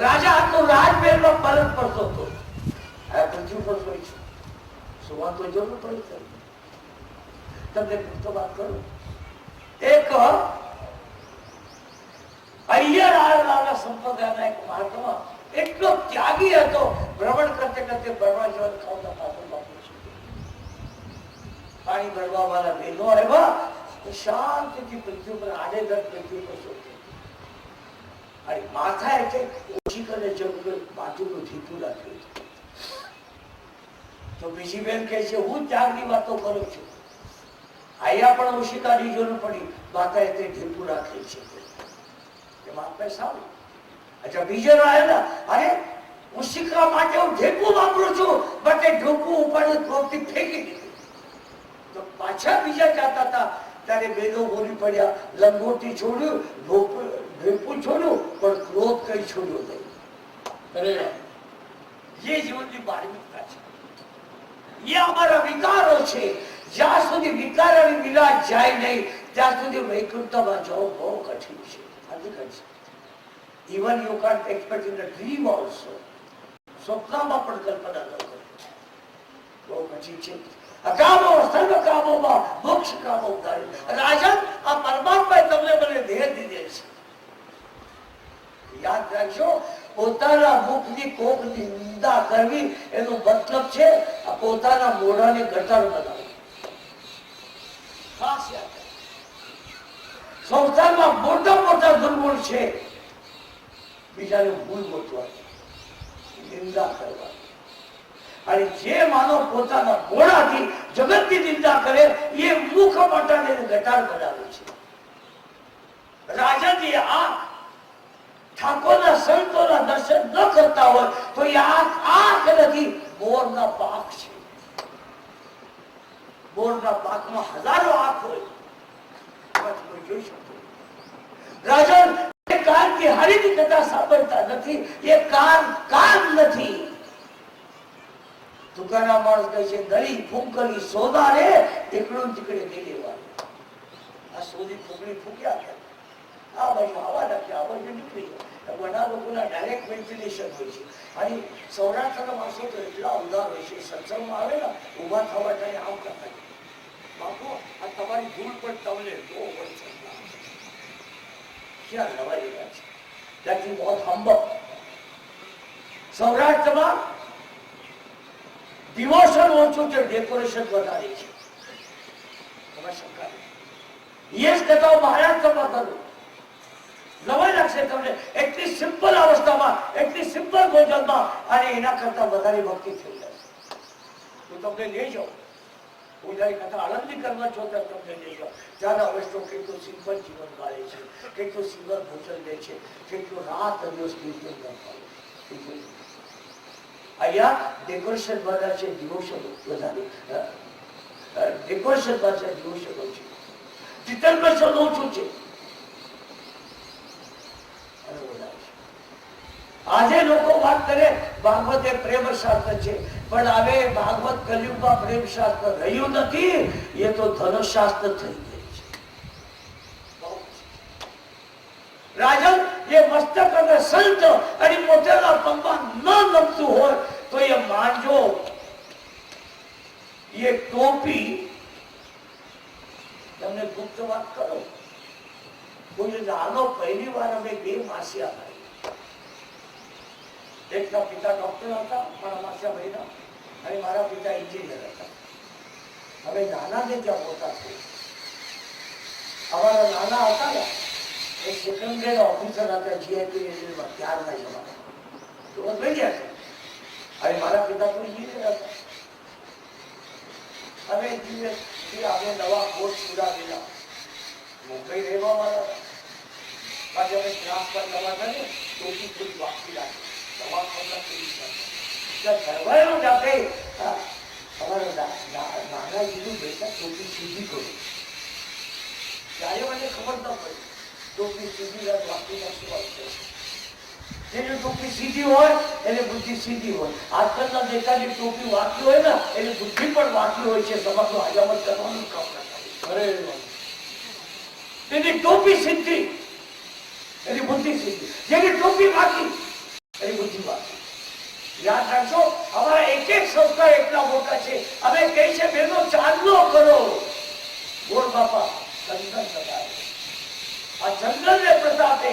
રાજા તો રાજમહેલમાં પલંગ પર સોતો, પૃથ્વી પર સોઈ છે. સુવા તો જરૂર પડી. તમને તો વાત કરું, એક અય્યર સંપ્રદાયના એક મહાત્મા એટલો ત્યાગી હતો. ભ્રમણ કરતે કરતે ભરવા જવા ખાવતા પાત્રમાં પહોંચી. પાણી ભરવા વાળા બહેનો આવ્યા, શાંતિથી પૃથ્વી પર આડેધડ પૃથ્વી પર સોતી. અને માથા એટલે ઓછી કરે જવું માથું ઢીકું રાખ્યું. તો બીજી બેન કહે છે હું ત્યાગની વાતો કરું છું, અહીંયા પણ ઓશિકાની જરૂર પડી, માતા એટલે ઢીકું રાખે છે. અચ્છા બીજો આવ્યા, અરે ઓશિકા માટે હું ઢેકું વાપરું છું, બટ એ ઢોકું ઉપાડ્યું ક્રોધથી ફેંકી દીધું. તો પાછા બીજા જાતા હતા ત્યારે બેનો બોલી પડ્યા, લંગોટી છોડ્યું, ઢેકું છોડ્યું, પણ ક્રોધ કઈ છોડ્યો નહીં. અરે ये जीवनની બાળમિકતા છે, ये हमारा विकारो છે. જ્યાં સુધી વિકારોની વિલાસ જાય નહીં ત્યાં સુધી વૈકુંઠમાં જવું બહુ કઠિન છે. Even you can't expect in a dream also. સ્વપ્નમાં પણ કલ્પના ન કરો, બહુ કઠિન છે. અકામો સર્વ કામોમાં મોક્ષ કામો થાય. રાજન આ પરમાત્માએ તમને મને દેહ દીધે છે. યાદ રાખજો, પોતાના મુખની કોકની નિંદા કરવી એનો મતલબ છે પોતાના મોઢાને ગટર બનાવવું. ખાસ યાદ રાખજો, સંસારમાં મોટા મોટા દુર્ગુણ છે બીજાને ભૂલ ગોતવાની, નિંદા કરવાની. અને જે માનવ પોતાના મોઢાથી જગતની નિંદા કરે એ મુખ મોટાને ગટાર બનાવે છે. રાજાજી આ ઠાકોરના સંતોના દર્શન ન કરતા હોય તો એ આંખ નથી, મોરના પાક છે. મોરના પાકમાં હજારો આંખ હોય, જોઈ શકો. રાજન કાન की हरिनी कथा સાંભળતા નથી, એ કાન નથી. દુકાના માણસ કહે છે ગળી ફૂંકલી સોદા રે એકડું ટીકડે દઈ દેવાનું. આ સોદી ફૂંકડી ફૂંક્યા કરે, આ બાજુ હવા નાખે, આ બાજુ નીકળી જાય. ઘણા લોકોના ડાયરેક્ટ વેન્ટિલેશન હોય છે. અને સૌરાષ્ટ્રના માણસો તો એટલા ઉદાર હોય છે, સત્સંગમાં આવે ને ઉભા થવા જાય આમ કરતા, બાપુ આ તમારી ધૂળ પણ તમને બહુ હોય છે. क्या लवाई है, that is बहुत humble. સૌરાષ્ટ્રમાં ડિવોશન ઓછું છે, ડેકોરેશન વધારે છે. એ જ કથાઓ મહારાષ્ટ્રમાં કરું, નવાઈ લાગશે તમને. એટલી સિમ્પલ અવસ્થામાં, એટલી સિમ્પલ ભોજનમાં, અને એના કરતા વધારે ભક્તિ થઈ જશે. હું તમને લઈ જાઉં, હું જયારે કથા આનંદી કરવા છો ત્યારે તમને લઈ જાઉં. ત્યારે અવસ્થો કેટલું સિમ્પલ જીવન ગાળે છે, કેટલું સિમ્પલ ભોજન લે છે, કેટલું રાત દિવસ કીર્તન કરતા. અહીંયા ડેકોરેશન બધા છે, ડિવોશન વધારે. ડેકોરેશનમાં છે, ડિવોશન ઓછું, ચિત્તન ઓછું છે. આજે લોકો વાત કરે ભાગવત એ પ્રેમ શાસ્ત્ર છે, પણ હવે ભાગવત કલયુગમાં પ્રેમ શાસ્ત્ર રહ્યું નથી, એ તો ધનુશાસ્ત્ર થઈ ગયું છે. રાજન એ મસ્તક અને સંત અને મોટેલા પગમાં ન નમતું હોય તો એ માનજો, એ ટોપી તમને ગુપ્ત વાત કરો. કોઈ નાનો પહેલી વાર અમે બે માસિયા ભાઈ, એકના પિતા ડોક્ટર હતા, મારા માસિયા ભાઈના, અને મારા પિતા એન્જિનિયર હતા. હવે નાના ને ત્યાં મોટા થયા. અમારા નાના હતા ને એ સેકન્ડ ગ્રેડ ઓફિસર હતા જીઆઈપી રેલવેમાં ત્યારના જમાના, તો બદલાઈ ગયા છે. અને મારા પિતા તો એન્જિનિયર હતા. અમે એન્જિનિયર અમે નવા કોર્સ પૂરા કર્યા, મુંબઈ રહેવા વાળા હતા. બાકી અમે ક્લાસ પર નવા થાય ટોપી થોડી વાપરી રાખી, સીધી કરું. ત્યારે મને ખબર ન પડી ટોપી સીધી વાપરી નાખી. જેની ટોપી સીધી હોય એને બુદ્ધિ સીધી હોય. આજકાલના નેતાની ટોપી વાંકી હોય ને એની બુદ્ધિ પણ વાંકી હોય છે. સમાજનું હજામત કરવાનું કામ ના કરે. એની ટોપી સીધી, એની બુદ્ધિ સીધી. જેની ટોપી વાંકી એની બુદ્ધિ વાંકી. યાદ રાખજો, અમારા એક એક સંસ્કાર એટલા મોટા છે. અમે કહી છે બેનો ચાંદલો કરો, ગોળ બાપા ચંદન પ્રતાપે, આ ચંદન ને પ્રતાપે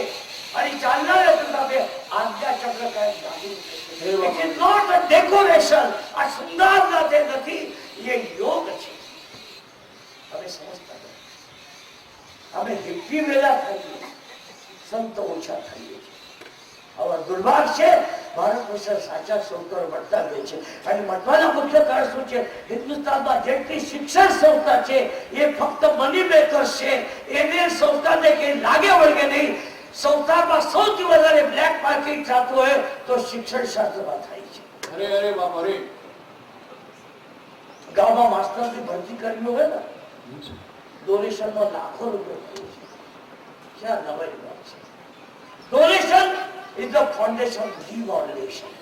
અને ચાંદના ને પ્રતાપે આજ્ઞા ચક્ર કાંઈ જાદુ છે. It is not a decoration. આ સુંદરતા નથી, એ યોગ છે. અમે સમજતા નથી. અમે હિપ્પી વેલા થઈએ, સંત ઓછા થઈએ છીએ. દુર્ભાગ્ય છે. ભારત વર્ષે સાચા સંસ્કાર મળતા રહે છે. અને મળવાના મુખ્ય કારણ શું છે? હિન્દુસ્તાનમાં જેટલી શિક્ષણ સંસ્થા છે એ ફક્ત મની મેકર્સ છે. એને સંસ્થાને કઈ લાગે વળગે નહીં. સંસ્થામાં સૌથી વધારે બ્લેક માર્કેટ થતું હોય તો શિક્ષણ શાસ્ત્રમાં થાય છે. અરે અરે બાપ અરે, ગામમાં માસ્ટરની ભરતી કરવી હોય ને, ડોનેશનમાં લાખો રૂપિયા થાય છે. ક્યાં નવાઈ વાત છે? Donation is the foundation of devaluation.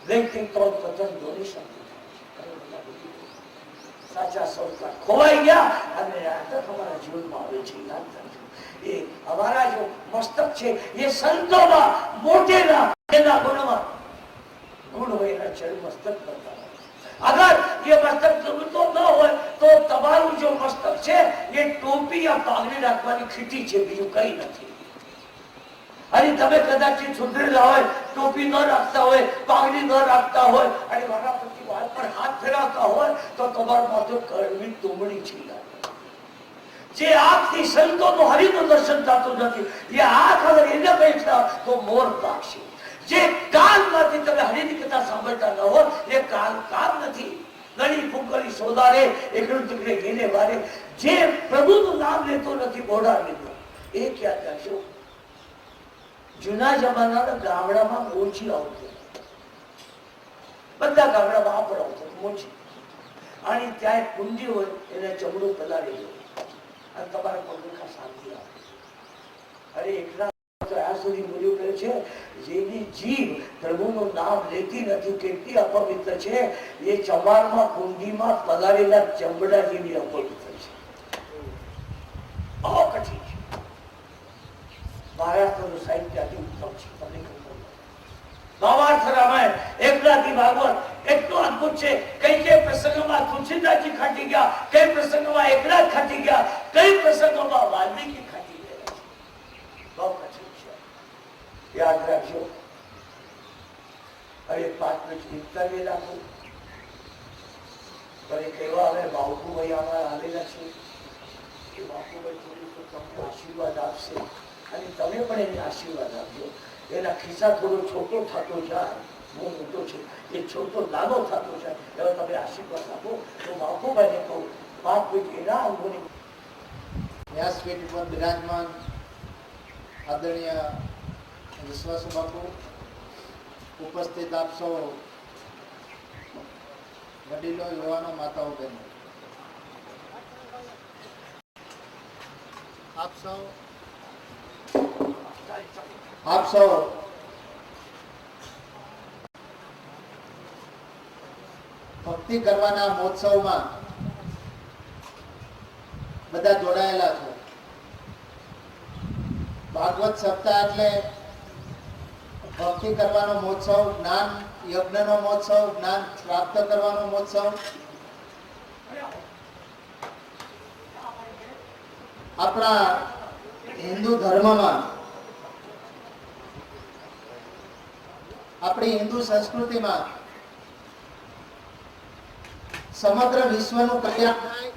વ્યક્તિ તોડ પતન ડોનેશન. સાચા સંસ્કાર ખોવાઈ ગયા અને નાટક અમારા જીવનમાં આવે છે. યાદ રાખજો, એ અમારા જો મસ્તક છે એ સંતોમાં મોટેલા એના ગુણમાં ગુણ હોય એના ચરણ મસ્તક કરતા. અગર એ મસ્તક જરૂરતો ન હોય તો તમારું જો મસ્તક છે એ ટોપી યા પાઘડી રાખવાની ખીટી છે, બીજું કઈ નથી. અને તમે કદાચ સુધરેલા હોય, ટોપી ન રાખતા હોય, પાઘડી ન રાખતા હોય અને મારા પછી વાત પર હાથ ફેરવતા હોય તો તમારું માથું કડવી તુમડી છે. જે આંખથી સંતોનું હરિનું દર્શન થતું નથી, એ આંખ અગર એને બેઠા તો મોર પાકશે. જે કાનમાંથી તમે હરિની કથા સાંભળતા ન હો એ કામ નથી. ગળી ફૂંકરી સોદારે એકડું તીકડે ઘેને વારે. જે પ્રભુનું નામ લેતો નથી બોડા લીધો એ ક્યાં કરશો? જૂના જમાનાના ગામડામાં મોચી આવતી, બધા ગામડામાં આ પણ આવતું મોચી. અને ત્યાં એક કુંડી હોય એને ચમડું પલાળી દો અને તમારા પગમાં શાંતિ આવે. અરે એકલા આ સુધી બોલ્યું કહે છે, જેની જીભ પ્રભુનું નામ લેતી નથી કેટલી અપવિત્ર છે, એ ચમારમાં કુંડીમાં પલાળેલા ચમડા જેવી અપવિત્ર છે. બહુ કઠિન છે. મહારાષ્ટ્રનું સાહિત્ય અતિ ઉત્તમ છે. તમને ખબર ભાવાર્થ રામાયણ, એકલાથી ભાગવત એટલું અદભુત છે. કઈ કઈ પ્રસંગોમાં તુલસીદાસજી ખાટી ગયા, કઈ પ્રસંગોમાં એકલાથ ખાટી ગયા, કઈ પ્રસંગોમાં વાલ્મીકી ખાટી ગયા. બહુ કઠિન છે. યાદ રાખજો. હવે 5 મિનિટ નિપટાવી રાખો. હવે કહેવા હવે બાપુભાઈ આમાં આવેલા છે કે બાપુભાઈ થોડું તમને આશીર્વાદ આપશે અને તમે પણ એને આશીર્વાદ આપજો. એના ખિસ્સા થોડો છોટો થતો જાય, બહુ મોટો છે એ છોટો નાનો થતો જાય, હવે તમે આશીર્વાદ આપો. તો બાપુભાઈને કહું 5 મિનિટ એના અંગોની વ્યાસપીઠ ઉપર બિરાજમાન આદરણીય વિશ્વાસુ બાપુ, ઉપસ્થિત આપ સૌ વડીલો, યુવાનો, માતાઓ, બહેનો, આપ સૌ ભક્તિ કરવાના મહોત્સવમાં બધા જોડાયેલા છો. ભાગવત સપ્તાહ એટલે ભક્તિ કરવાનો મહોત્સવ, જ્ઞાન યજ્ઞનો મહોત્સવ, જ્ઞાન પ્રાપ્ત કરવાનો મહોત્સવ. આપણા હિન્દુ ધર્મમાં, આપણી હિન્દુ સંસ્કૃતિમાં સમગ્ર વિશ્વનું કલ્યાણ થાય,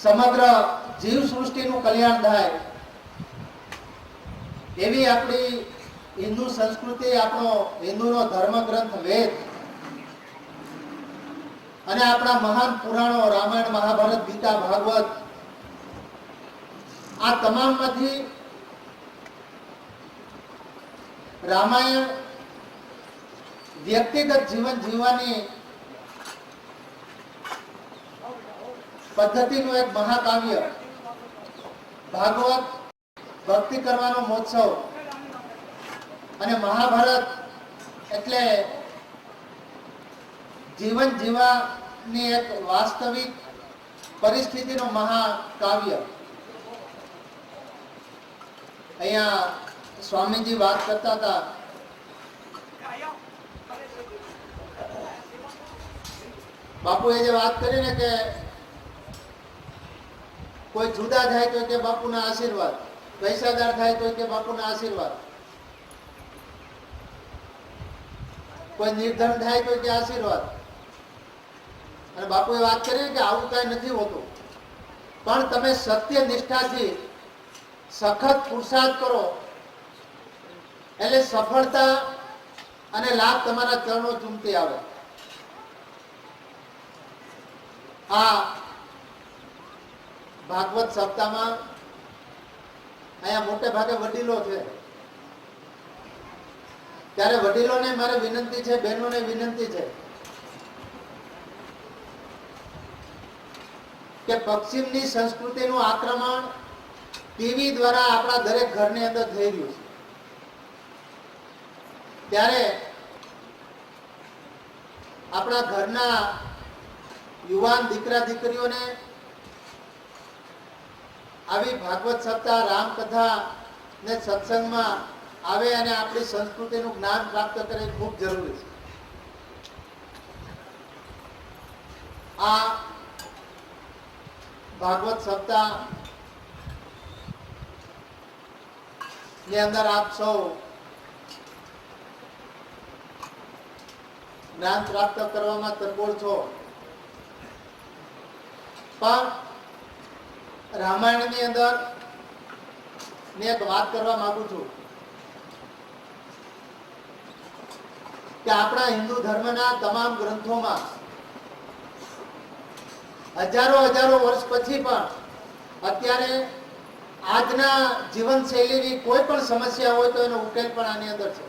સમગ્ર જીવ સૃષ્ટિનું કલ્યાણ થાય એવી આપણી હિન્દુ સંસ્કૃતિ, આપણો હિન્દુનો ધર્મ ગ્રંથ વેદ અને આપણા મહાન પુરાણો રામાયણ, મહાભારત, ગીતા, ભાગવત, આ તમામમાંથી રામાયણ વ્યક્તિગત જીવન જીવવાની પદ્ધતિનું એક મહાકાવ્ય, ભાગવત ભક્તિ કરવાનો મહોત્સવ અને મહાભારત એટલે જીવન જીવવાની એક વાસ્તવિક પરિસ્થિતિનું મહાકાવ્ય. અહીંયા સ્વામીજી વાત કરતા હતા, બાપુએ જે વાત કરી ને કે કોઈ જુદા થાય તો કે બાપુના આશીર્વાદ, પૈસાદાર થાય તો કે બાપુના આશીર્વાદ, કોઈ નિર્ધન થાય તો કે આશીર્વાદ. અને બાપુએ વાત કરી કે આવું કઈ નથી હોતું, પણ તમે સત્ય નિષ્ઠાથી સખત પુરુષાર્થ કરો એટલે સફળતા અને લાભ તમારા ચરણો ચૂમતી આવે. આ ભાગવત સપ્તાહમાં અહીંયા મોટે ભાગે વડીલો છે, ત્યારે વડીલોને મારે વિનંતી છે, બહેનોને વિનંતી છે કે પશ્ચિમની સંસ્કૃતિનું આક્રમણ ટીવી દ્વારા આપણા દરેક ઘરની અંદર થઈ રહ્યું છે. ત્યારે આપણા ઘરના યુવાન દીકરા દીકરીઓને આવી ભાગવત સપ્તાહ, રામકથા ને સત્સંગમાં આવે અને આપણી સંસ્કૃતિનું જ્ઞાન પ્રાપ્ત કરે ખૂબ જરૂરી છે. આ ભાગવત સપ્તાહ ની અંદર આપ સૌ જ્ઞાન પ્રાપ્ત કરવામાં તરબોળ છો, પણ રામાયણની અંદર મેં એક વાત કરવા માંગુ છું કે આપણા હિન્દુ ધર્મના તમામ ગ્રંથોમાં હજારો વર્ષ પછી પણ અત્યારે આજના જીવનશૈલીની કોઈ પણ સમસ્યા હોય તો એનો ઉકેલ પણ આની અંદર છે.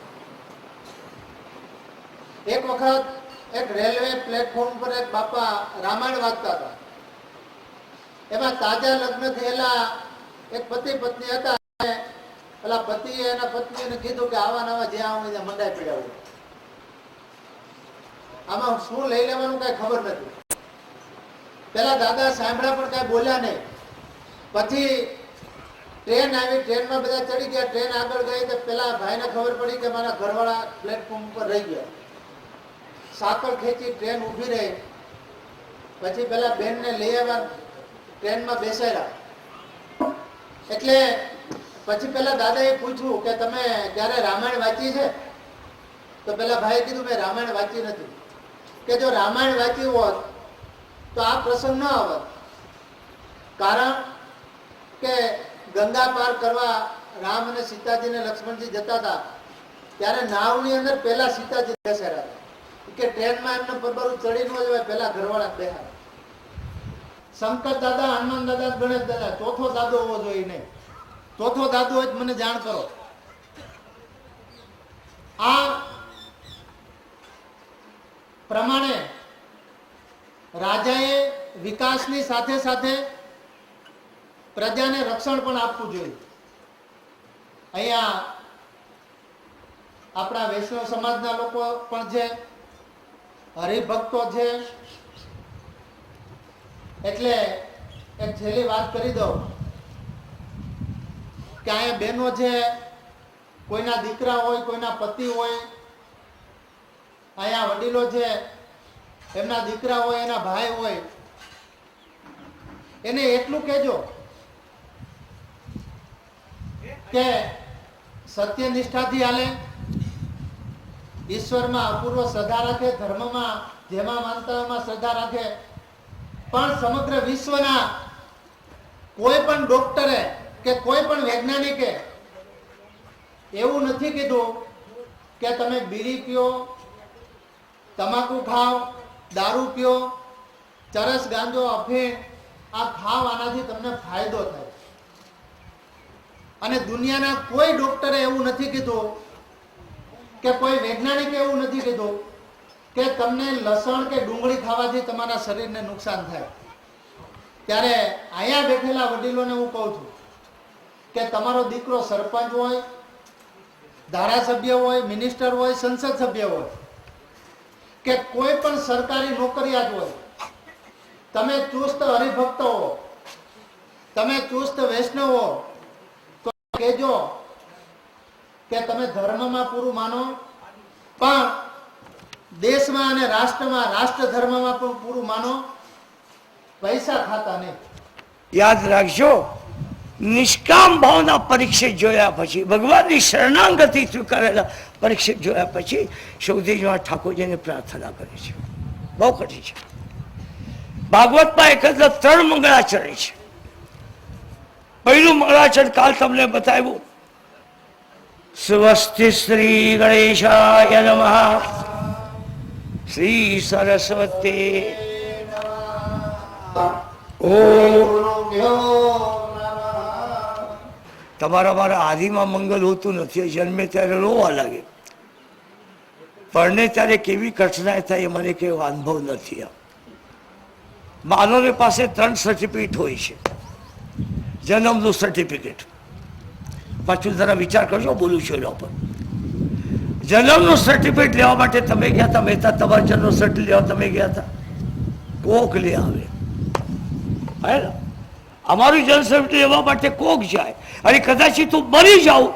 એક વખત એક રેલવે પ્લેટફોર્મ પર એક બાપા રામાયણ વાંચતા હતા. એમાં તાજા લગ્ન થયેલા એક પતિ પત્ની હતા. પેલા પતિએ એના પત્નીને કીધું કે આવા નવા જ્યાં હોય ત્યાં મંડાઈ પડ્યા હોય. આમાં શું લઈ લેવાનું કઈ ખબર નથી. પેલા દાદા સાંભળ્યા પણ કઈ બોલ્યા નહીં. પછી ટ્રેન આવી, ટ્રેનમાં બધા ચડી ગયા. ટ્રેન આગળ ગઈ તો પેલા ભાઈને ખબર પડી કે મારા ઘરવાળા પ્લેટફોર્મ ઉપર રહી ગયા. સાકળ ખેંચી ટ્રેન ઊભી રહી. પછી પેલા બેનને લઈ આવ્યા, ટ્રેનમાં બેસાડ્યા. એટલે પછી પેલા દાદાએ પૂછ્યું કે તમે ક્યારે રામાયણ વાંચી છે? તો પેલા ભાઈએ કીધું મેં રામાયણ વાંચી નથી. કે જો રામાયણ વાંચી હોત તો આ પ્રસંગ ન આવત. કારણ કે ગંગા પાર કરવા રામ અને સીતાજી ને લક્ષ્મણજી જતા હતા ત્યારે નાવની અંદર પેલા સીતાજી બેસાડ્યા હતા કે ટ્રેનમાં એમને પરબરું ચડી ન જવાય, પેલા ઘરવાળા બેહાડે. શંકર દાદા, હનુમાન દાદા, ગણેશ દાદા, ચોથો દાદો હોવો જોઈએ નહીં. ચોથો દાદો હોય મને જાણ કરો. આ પ્રમાણે રાજાએ વિકાસની સાથે સાથે પ્રજાને રક્ષણ પણ આપવું જોઈએ. અહીંયા આપણા વૈષ્ણવ સમાજના લોકો પણ છે, હરિભક્તો છે. એટલે એક છેલ્લી વાત કરી દઉં કે અહીંયા બહેનો છે, કોઈના દીકરા હોય, કોઈના પતિ હોય, અહીંયા વડીલો છે, એમના દીકરા હોય, એના ભાઈ હોય, એને એટલું કહેજો કે સત્યનિષ્ઠાથી હાલે, ઈશ્વરમાં અપૂર્વ શ્રદ્ધા રાખે, ધર્મમાં જેમાં માનતા એમાં શ્રદ્ધા રાખે. પણ સમગ્ર વિશ્વના કોઈ પણ ડોક્ટરે કે કોઈ પણ વૈજ્ઞાનિકે એવું નથી કીધું કે તમે બીડી પીઓ, તમાકુ ખાઓ, દારૂ પીઓ, ચરસ, ગાંજો, અફીણ આ ખાવ, આનાથી તમને ફાયદો થાય. અને દુનિયાના કોઈ ડોક્ટરે એવું નથી કીધું કે કોઈ વૈજ્ઞાનિકે એવું નથી કીધું કે તમને લસણ કે ડુંગળી ખાવાથી તમારા શરીરને નુકસાન થાય. ત્યારે અહીંયા બેઠેલા વડીલોને હું કહું છું કે તમારો દીકરો સરપંચ હોય, ધારાસભ્ય હોય, મિનિસ્ટર હોય, સંસદ સભ્ય હોય કે કોઈ પણ સરકારી નોકરિયાત હોય, તમે ચુસ્ત હરિભક્ત હો, તમે ચુસ્ત વૈષ્ણવ હો, તો કહેજો કે તમે ધર્મમાં પૂરું માનો, પણ દેશમાં અને રાષ્ટ્રમાં, રાષ્ટ્ર ધર્મમાં પણ પૂરું માનો. પૈસા ખાતા નહીં. યાદ રાખજો, નિષ્કામ ભાવના પરીક્ષિત જોયા પછી, ભગવાનની શરણાગતિ સ્વીકારેલા પરીક્ષિત જોયા પછી સૌદેવજી ઠાકોરજીને પ્રાર્થના કરે છે. બહુ કઠી છે. ભાગવતમાં એકત્ર 3 મંગળાચરણ છે. પહેલું મંગળાચરણ કાલ તમને બતાવ્યું સ્વસ્તિ શ્રી ગણેશાય નમઃ. શ્રી સરસ્વતી. તમારા મારા આદિમાં મંગલ હોતું નથી. જન્મે ત્યારે રોવા લાગે, પરણે ત્યારે કેવી કઠણાઈ થાય એ મને કેવો અનુભવ નથી. માનવની પાસે 3 સર્ટિફિકેટ હોય છે. જન્મનું સર્ટિફિકેટ, પાછું જરા વિચાર કરજો બોલું છું એના પર. જન્મનું સર્ટિફિકેટ લેવા માટે તમે ગયા હતા મહેતા, તમારા જન્મ સર્ટિફિકેટ લેવા તમે ગયા હતા, કોક લે આવે. હે ને, અમારું જન્મ સર્ટિફિકેટ લેવા માટે કોક જાય. અને કદાચ તું મરી જાઉં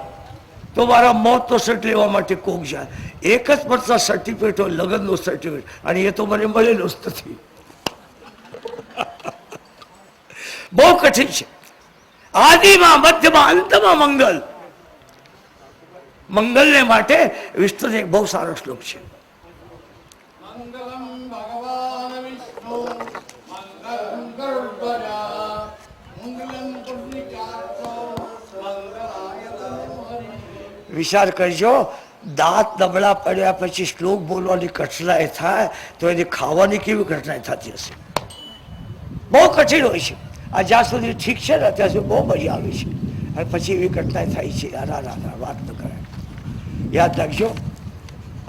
તો મારા મોતનો સર્ટિફિકેટ લેવા માટે કોક જાય. એક જ પડતા સર્ટિફિકેટ હોય, લગ્નનું સર્ટિફિકેટ, અને એ તો મને મળેલું જ નથી. બહુ કઠિન છે. આદિમાં, મધ્યમાં, અંતમાં મંગલ. મંગલને માટે વિષ્ણુને એક બહુ સારો શ્લોક છે. મંગલમ ભગવાન વિષ્ણુ મંગલમ ગરુડધ્વજા મંગલમ પુંડરીકાક્ષો મંગલાય તનોહરિ. વિચાર કરજો, દાંત નબળા પડ્યા પછી શ્લોક બોલવાની કઠણાઈ થાય તો એની ખાવાની કેવી કઠણાઈ થતી હશે. બહુ કઠિન હોય છે. આ જ્યાં સુધી ઠીક છે ને ત્યાં સુધી બહુ મજા આવે છે, અને પછી એવી કઠણાઈ થાય છે. વાત ન કરાય. યાદ રાખજો,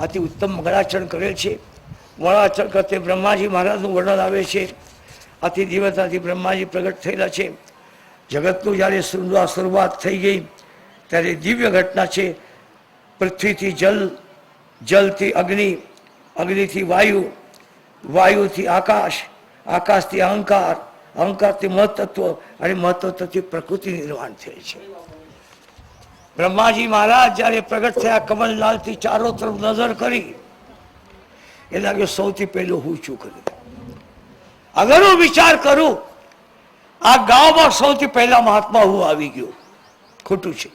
અતિ ઉત્તમ મંગળાચરણ કરેલ છે. મંગળાચરણ કરતે બ્રહ્માજી મહારાજનું વર્ણન આવે છે. અતિ દિવસથી બ્રહ્માજી પ્રગટ થયેલા છે. જગતનું જ્યારે શરૂઆત થઈ ગઈ ત્યારે દિવ્ય ઘટના છે. પૃથ્વીથી જલ, જલથી અગ્નિ, અગ્નિથી વાયુ, વાયુથી આકાશ, આકાશથી અહંકાર, અહંકારથી મહત્તત્વ, અને મહત્તત્વથી પ્રકૃતિ નિર્માણ થયેલ છે. બ્રહ્માજી મહારાજ જ્યારે પ્રગટ થયા, કમલલાલથી ચારો તરફ નજર કરી, એ લાગ્યો સૌથી પહેલું હું શું કર્યું. અગર હું વિચાર કરું, આ ગામમાં સૌથી પહેલા મહાત્મા હું આવી ગયો. ખોટું છે.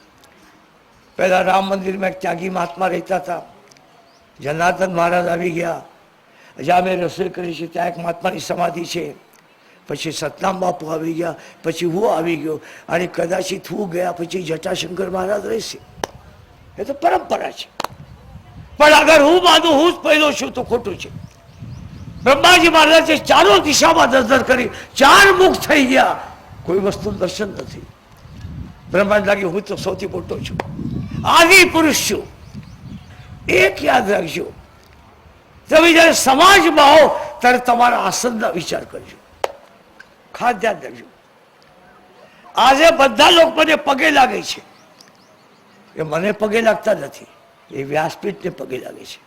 પહેલા રામ મંદિરમાં એક ત્યાગી મહાત્મા રહેતા હતા. જનાર્દન મહારાજ આવી ગયા. જ્યાં મેં રસોઈ કરી છે ત્યાં એક મહાત્માની સમાધિ છે. પછી સતનામ બાપુ આવી ગયા, પછી હું આવી ગયો, અને કદાચિત હું ગયા પછી જટાશંકર મહારાજ રહેશે. એ તો પરંપરા છે. પણ અગર હું માનું હું જ પહેલો છું તો ખોટું છે. બ્રહ્માજી મહારાજે ચારો દિશામાં નજર કરી, 4 મુખ થઈ ગયા, કોઈ વસ્તુ દર્શન નથી. બ્રહ્માંડ લાગ્યું હું તો સૌથી મોટો છું, આદિ પુરુષ છું. એક યાદ રાખજો, તમે જયારે સમાજમાં હો ત્યારે તમારા આસનના વિચાર કરજો. ખાસ ધ્યાન રાખજો. આજે બધા લોકો મને પગે લાગે છે, એ મને પગે લાગતા નથી, એ વ્યાસપીઠને પગે લાગે છે.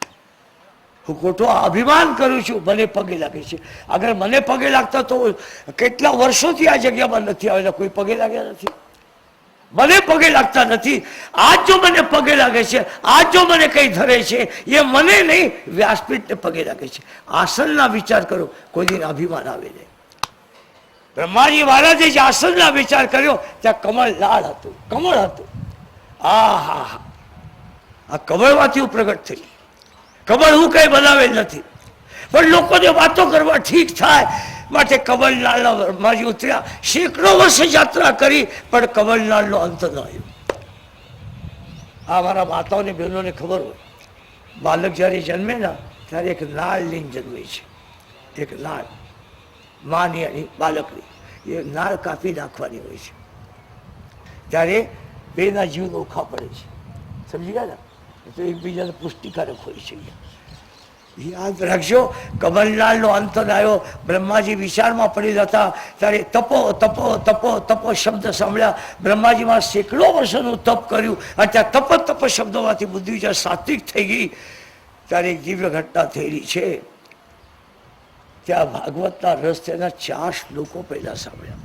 હું ખોટો અભિમાન કરું છું, મને પગે લાગે છે. અગર મને પગે લાગતા તો કેટલા વર્ષોથી આ જગ્યામાં નથી આવેલા, કોઈ પગે લાગ્યા નથી. મને પગે લાગતા નથી. આજ જો મને પગે લાગે છે, આજ જો મને કઈ ધરે છે, એ મને નહીં, વ્યાસપીઠને પગે લાગે છે. આસનના વિચાર કરો, કોઈ દિન અભિમાન આવે નહીં. બ્રહ્માજી મહારાજે જે આસનના વિચાર કર્યો ત્યાં કમળ લાલ હતું, કમળ હતું. આ કમળમાંથી હું પ્રગટ થઈ. કમળ હું કઈ બનાવેલ નથી, પણ લોકોને વાતો કરવા ઠીક થાય માટે કમળલાલના બ્રહ્માજી ઉતર્યા. સેંકડો વર્ષે યાત્રા કરી પણ કમળલાલનો અંત ન આવ્યો. આ મારા માતાઓને બહેનોને ખબર હોય, બાળક જ્યારે જન્મે ને ત્યારે એક નાળ લઈને જન્મે છે. એક નાળ માની અને બાળકની, એ નાળ કાપી નાખવાની હોય છે. ત્યારે બેના જીવ નોખા પડે છે. સમજી ગયા ને? તો એકબીજાને પુષ્ટિકારક હોય છે. યાદ રાખજો, કમલલાલનો અંત આવ્યો. બ્રહ્માજી વિચારમાં પડેલા હતા ત્યારે તપો તપો તપો તપો શબ્દ સાંભળ્યા. બ્રહ્માજીમાં સેંકડો વર્ષોનું તપ કર્યું, અને ત્યાં તપ તપ શબ્દોમાંથી બુદ્ધિ જ્યારે સાત્વિક થઈ ગઈ ત્યારે એક દિવ્ય ઘટના થયેલી છે. ત્યાં ભાગવતના રસ તેના 4 શ્લોકો પહેલા સાંભળ્યા.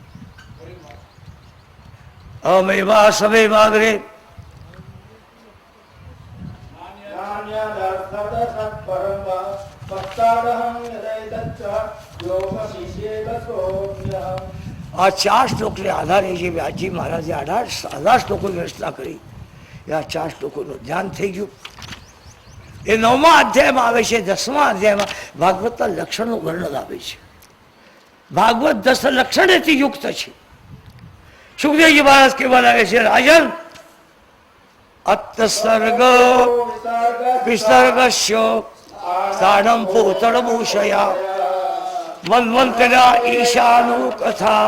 અમેવા સવે માગરે આ 4 શ્લોકને આધારે જે વ્યાસજી મહારાજે 18 શ્લોકોની રચના કરી, એ આ 4 શ્લોકોનું ધ્યાન થઈ ગયું. એ 9મા અધ્યાયમાં આવે છે. 10મા અધ્યાયમાં ભાગવતના લક્ષણનું વર્ણન આવે છે. ભાગવત 10 લક્ષણેથી યુક્ત છે. સુખદેવજી મહારાજ કહેવા લાગે છે, રાજન અતસર્ગ વિસર્ગસ્ય સ્થાનમ પૂતળભૂષયા મન્વંતરા ઈશાનો કથા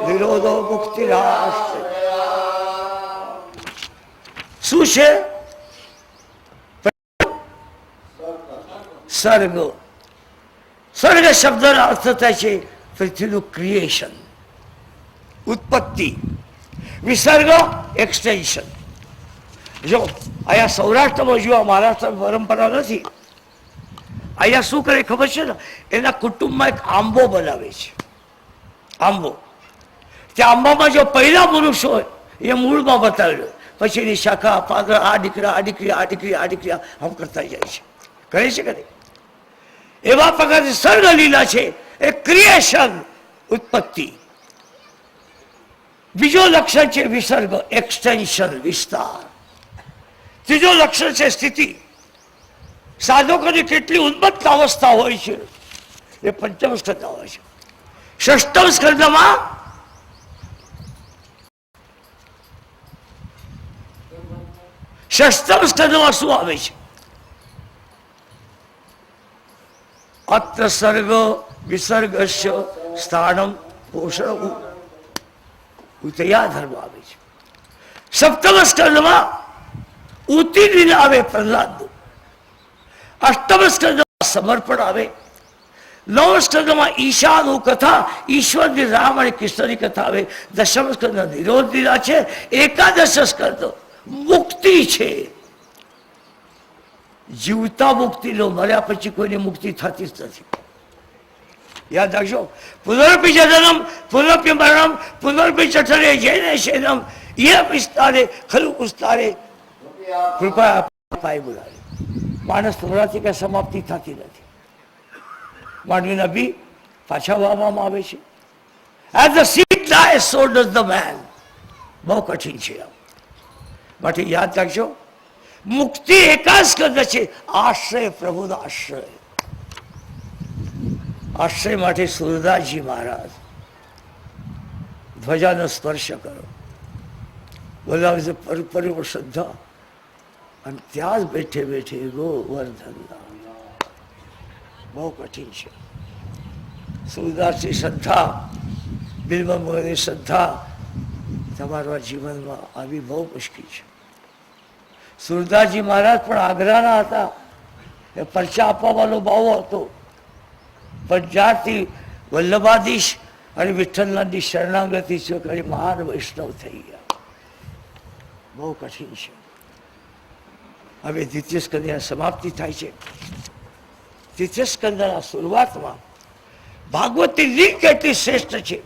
વિરોધો મુક્તિરાસ્તે. શું છે? સર્ગ. સર્ગ શબ્દનો અર્થ થાય છે પૃથ્વીનું ક્રિએશન, ઉત્પત્તિ. વિસર્ગ એક્સટેન્શન. જો અહીંયા સૌરાષ્ટ્રમાં જો મહારાષ્ટ્ર પરંપરા નથી, અહીંયા શું કરે ખબર છે ને, એના કુટુંબમાં એક આંબો બનાવે છે. આંબો, તે આંબામાં જો પહેલા પુરુષ હોય એ મૂળમાં બતાવેલો, પછી એની શાખા પાંદડા, આ દીકરા, આ દીકરી, આ દીકરી, આ દીકરી, આમ કરતા જાય છે. કરે છે કે નહીં? એવા પ્રકારની સર્ગ લીલા છે એ ક્રિએશન, ઉત્પત્તિ. બીજો લક્ષણ છે વિસર્ગ, એક્સટેન્શન, વિસ્તાર. ત્રીજો લક્ષણ છે સ્થિતિ. સાધકોની કેટલી ઉન્મત્ત અવસ્થા હોય છે એ પંચમ સ્કંદમાં હોય છે. ષષ્ઠમ સ્કંદમાં શું આવે છે? અત્ર સર્ગ વિસર્ગસ્ય સ્થાનમ પોષણ ઉતયા ધર્મ આવે છે. સપ્તમ સ્કંદમાં ઉતિદિન આવે પ્રહલાદ. અષ્ટમ સ્કંદમાં સમર્પણ આવે. નવ સ્કંદમાં ઈશાનું કથા, ઈશ્વરની રામ અને કૃષ્ણની કથા આવે. દશમ સ્કંદ નિરોધ લીલા છે. એકાદશ સ્કંદ મુક્તિ છે. જીવતા મુક્તિ લો, મર્યા પછી કોઈની મુક્તિ થતી જ નથી. યાદ રાખજો. પુનરપી જનનમ પુનરપી મરણમ પુનરપી ચઠરે જૈને શેનમ યે વિસ્તારે ખલુ ઉસ્તારે કૃપા પાય બોલાવે. માણસ થોડાથી કઈ સમાપ્તિ થતી નથી. માનવીના બી પાછા વાવવામાં આવે છે. As the seed dies so does the man. બહુ કઠિન છે આ. માટે યાદ રાખજો, મુક્તિ એકાદ સ્કંદ છે. આશ્રય, પ્રભુનો આશ્રય. આશ્રય માટે સુરદાસજી મહારાજ ધ્વજાનો સ્પર્શ કરો, બોલાવે છે પરિપૂર્ણ શ્રદ્ધા, અને ત્યાં જ બેઠે બેઠે ગોવર્ધન. બહુ કઠિન છે. સુરદાસની શ્રદ્ધા, બિલ્વમોની શ્રદ્ધા તમારા જીવનમાં આવી બહુ મુશ્કેલ છે. સુરદાસજી મહારાજ પણ આગ્રાના હતા. એ પરચા આપવાનો ભાવ હતો, પણ જ્યારથી વલ્લભાધીશ અને વિઠ્ઠલનાથની શરણાગતિ છે કરી મહાન વૈષ્ણવ થઈ ગયા. બહુ કઠિન છે. હવે દ્વિતીય સ્કંદની સમાપ્તિ થાય છે. તૃતીય સ્કંદના શરૂઆતમાં ભાગવતની લીગ કેટલી શ્રેષ્ઠ છે.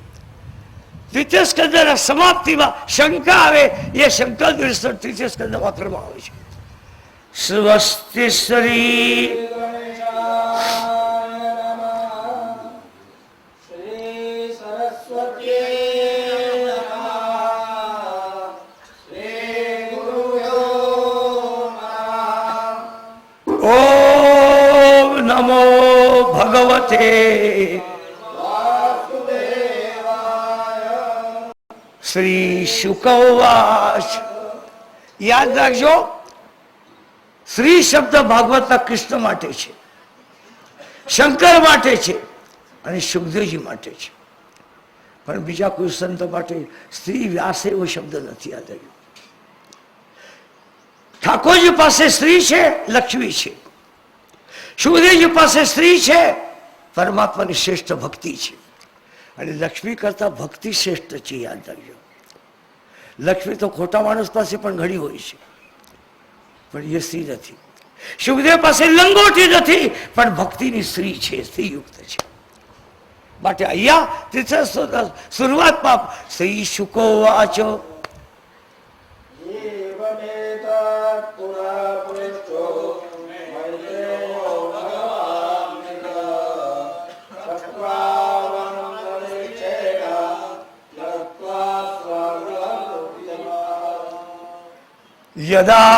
તૃતીય સ્કંદના સમાપ્તિમાં શંકા આવે. એ શંકા દર્શન તૃતીય સ્કંદમાં કરવામાં આવે છે. સ્વસ્તિ શ્રી ઓમ નમો ભગવતે શ્રી શુકવાચ. યાદ રાખજો, શ્રી શબ્દ ભાગવતના કૃષ્ણ માટે છે, શંકર માટે છે અને સુખદેવજી માટે છે. પણ બીજા કોઈ સંત માટે સ્ત્રી વ્યાસ એવો શબ્દ નથી. યાદ રાખજો, ઠાકોરજી પાસે સ્ત્રી છે, લક્ષ્મી છે. સુખદેવજી પાસે સ્ત્રી છે, પરમાત્માની શ્રેષ્ઠ ભક્તિ છે. અને લક્ષ્મી કરતા ભક્તિ શ્રેષ્ઠ છે. યાદ રાખજો, લક્ષ્મી તો ખોટા માણસ પાસે પણ ઘણી હોય છે, પણ એ સ્ત્રી નથી. સુખદેવ પાસે લંગોટી નથી, પણ ભક્તિની સ્ત્રી છે, સ્ત્રીયુક્ત છે. માટે અહીંયા તૃતીય શરૂઆતમાં શ્રી શુકો વાચો યદા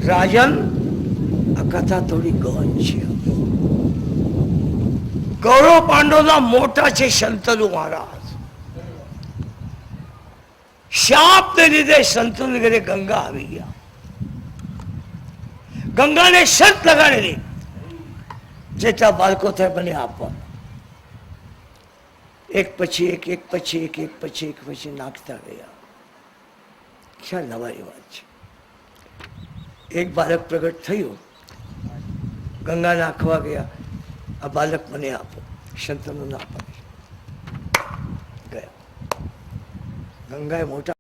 રાજન કથા થોડી ગહન છે. કૌરવ પાંડવના મોટા છે શંતનુ મહારાજ. શાપને લીધે શંતનુ ઘરે ગંગા આવી ગયા. ગંગાને શરત લગાડેલી, જેટલા બાળકો થાય મને આપવા. એક પછી એક, એક પછી એક, એક પછી એક પછી નાખતા ગયા. ખ્યાલ નવારી વાત છે. એક બાળક પ્રગટ થયું, ગંગા નાખવા ગયા. આ બાળક મને આપો. શંતનુ ના પાડે ગયા. ગંગાએ મોટા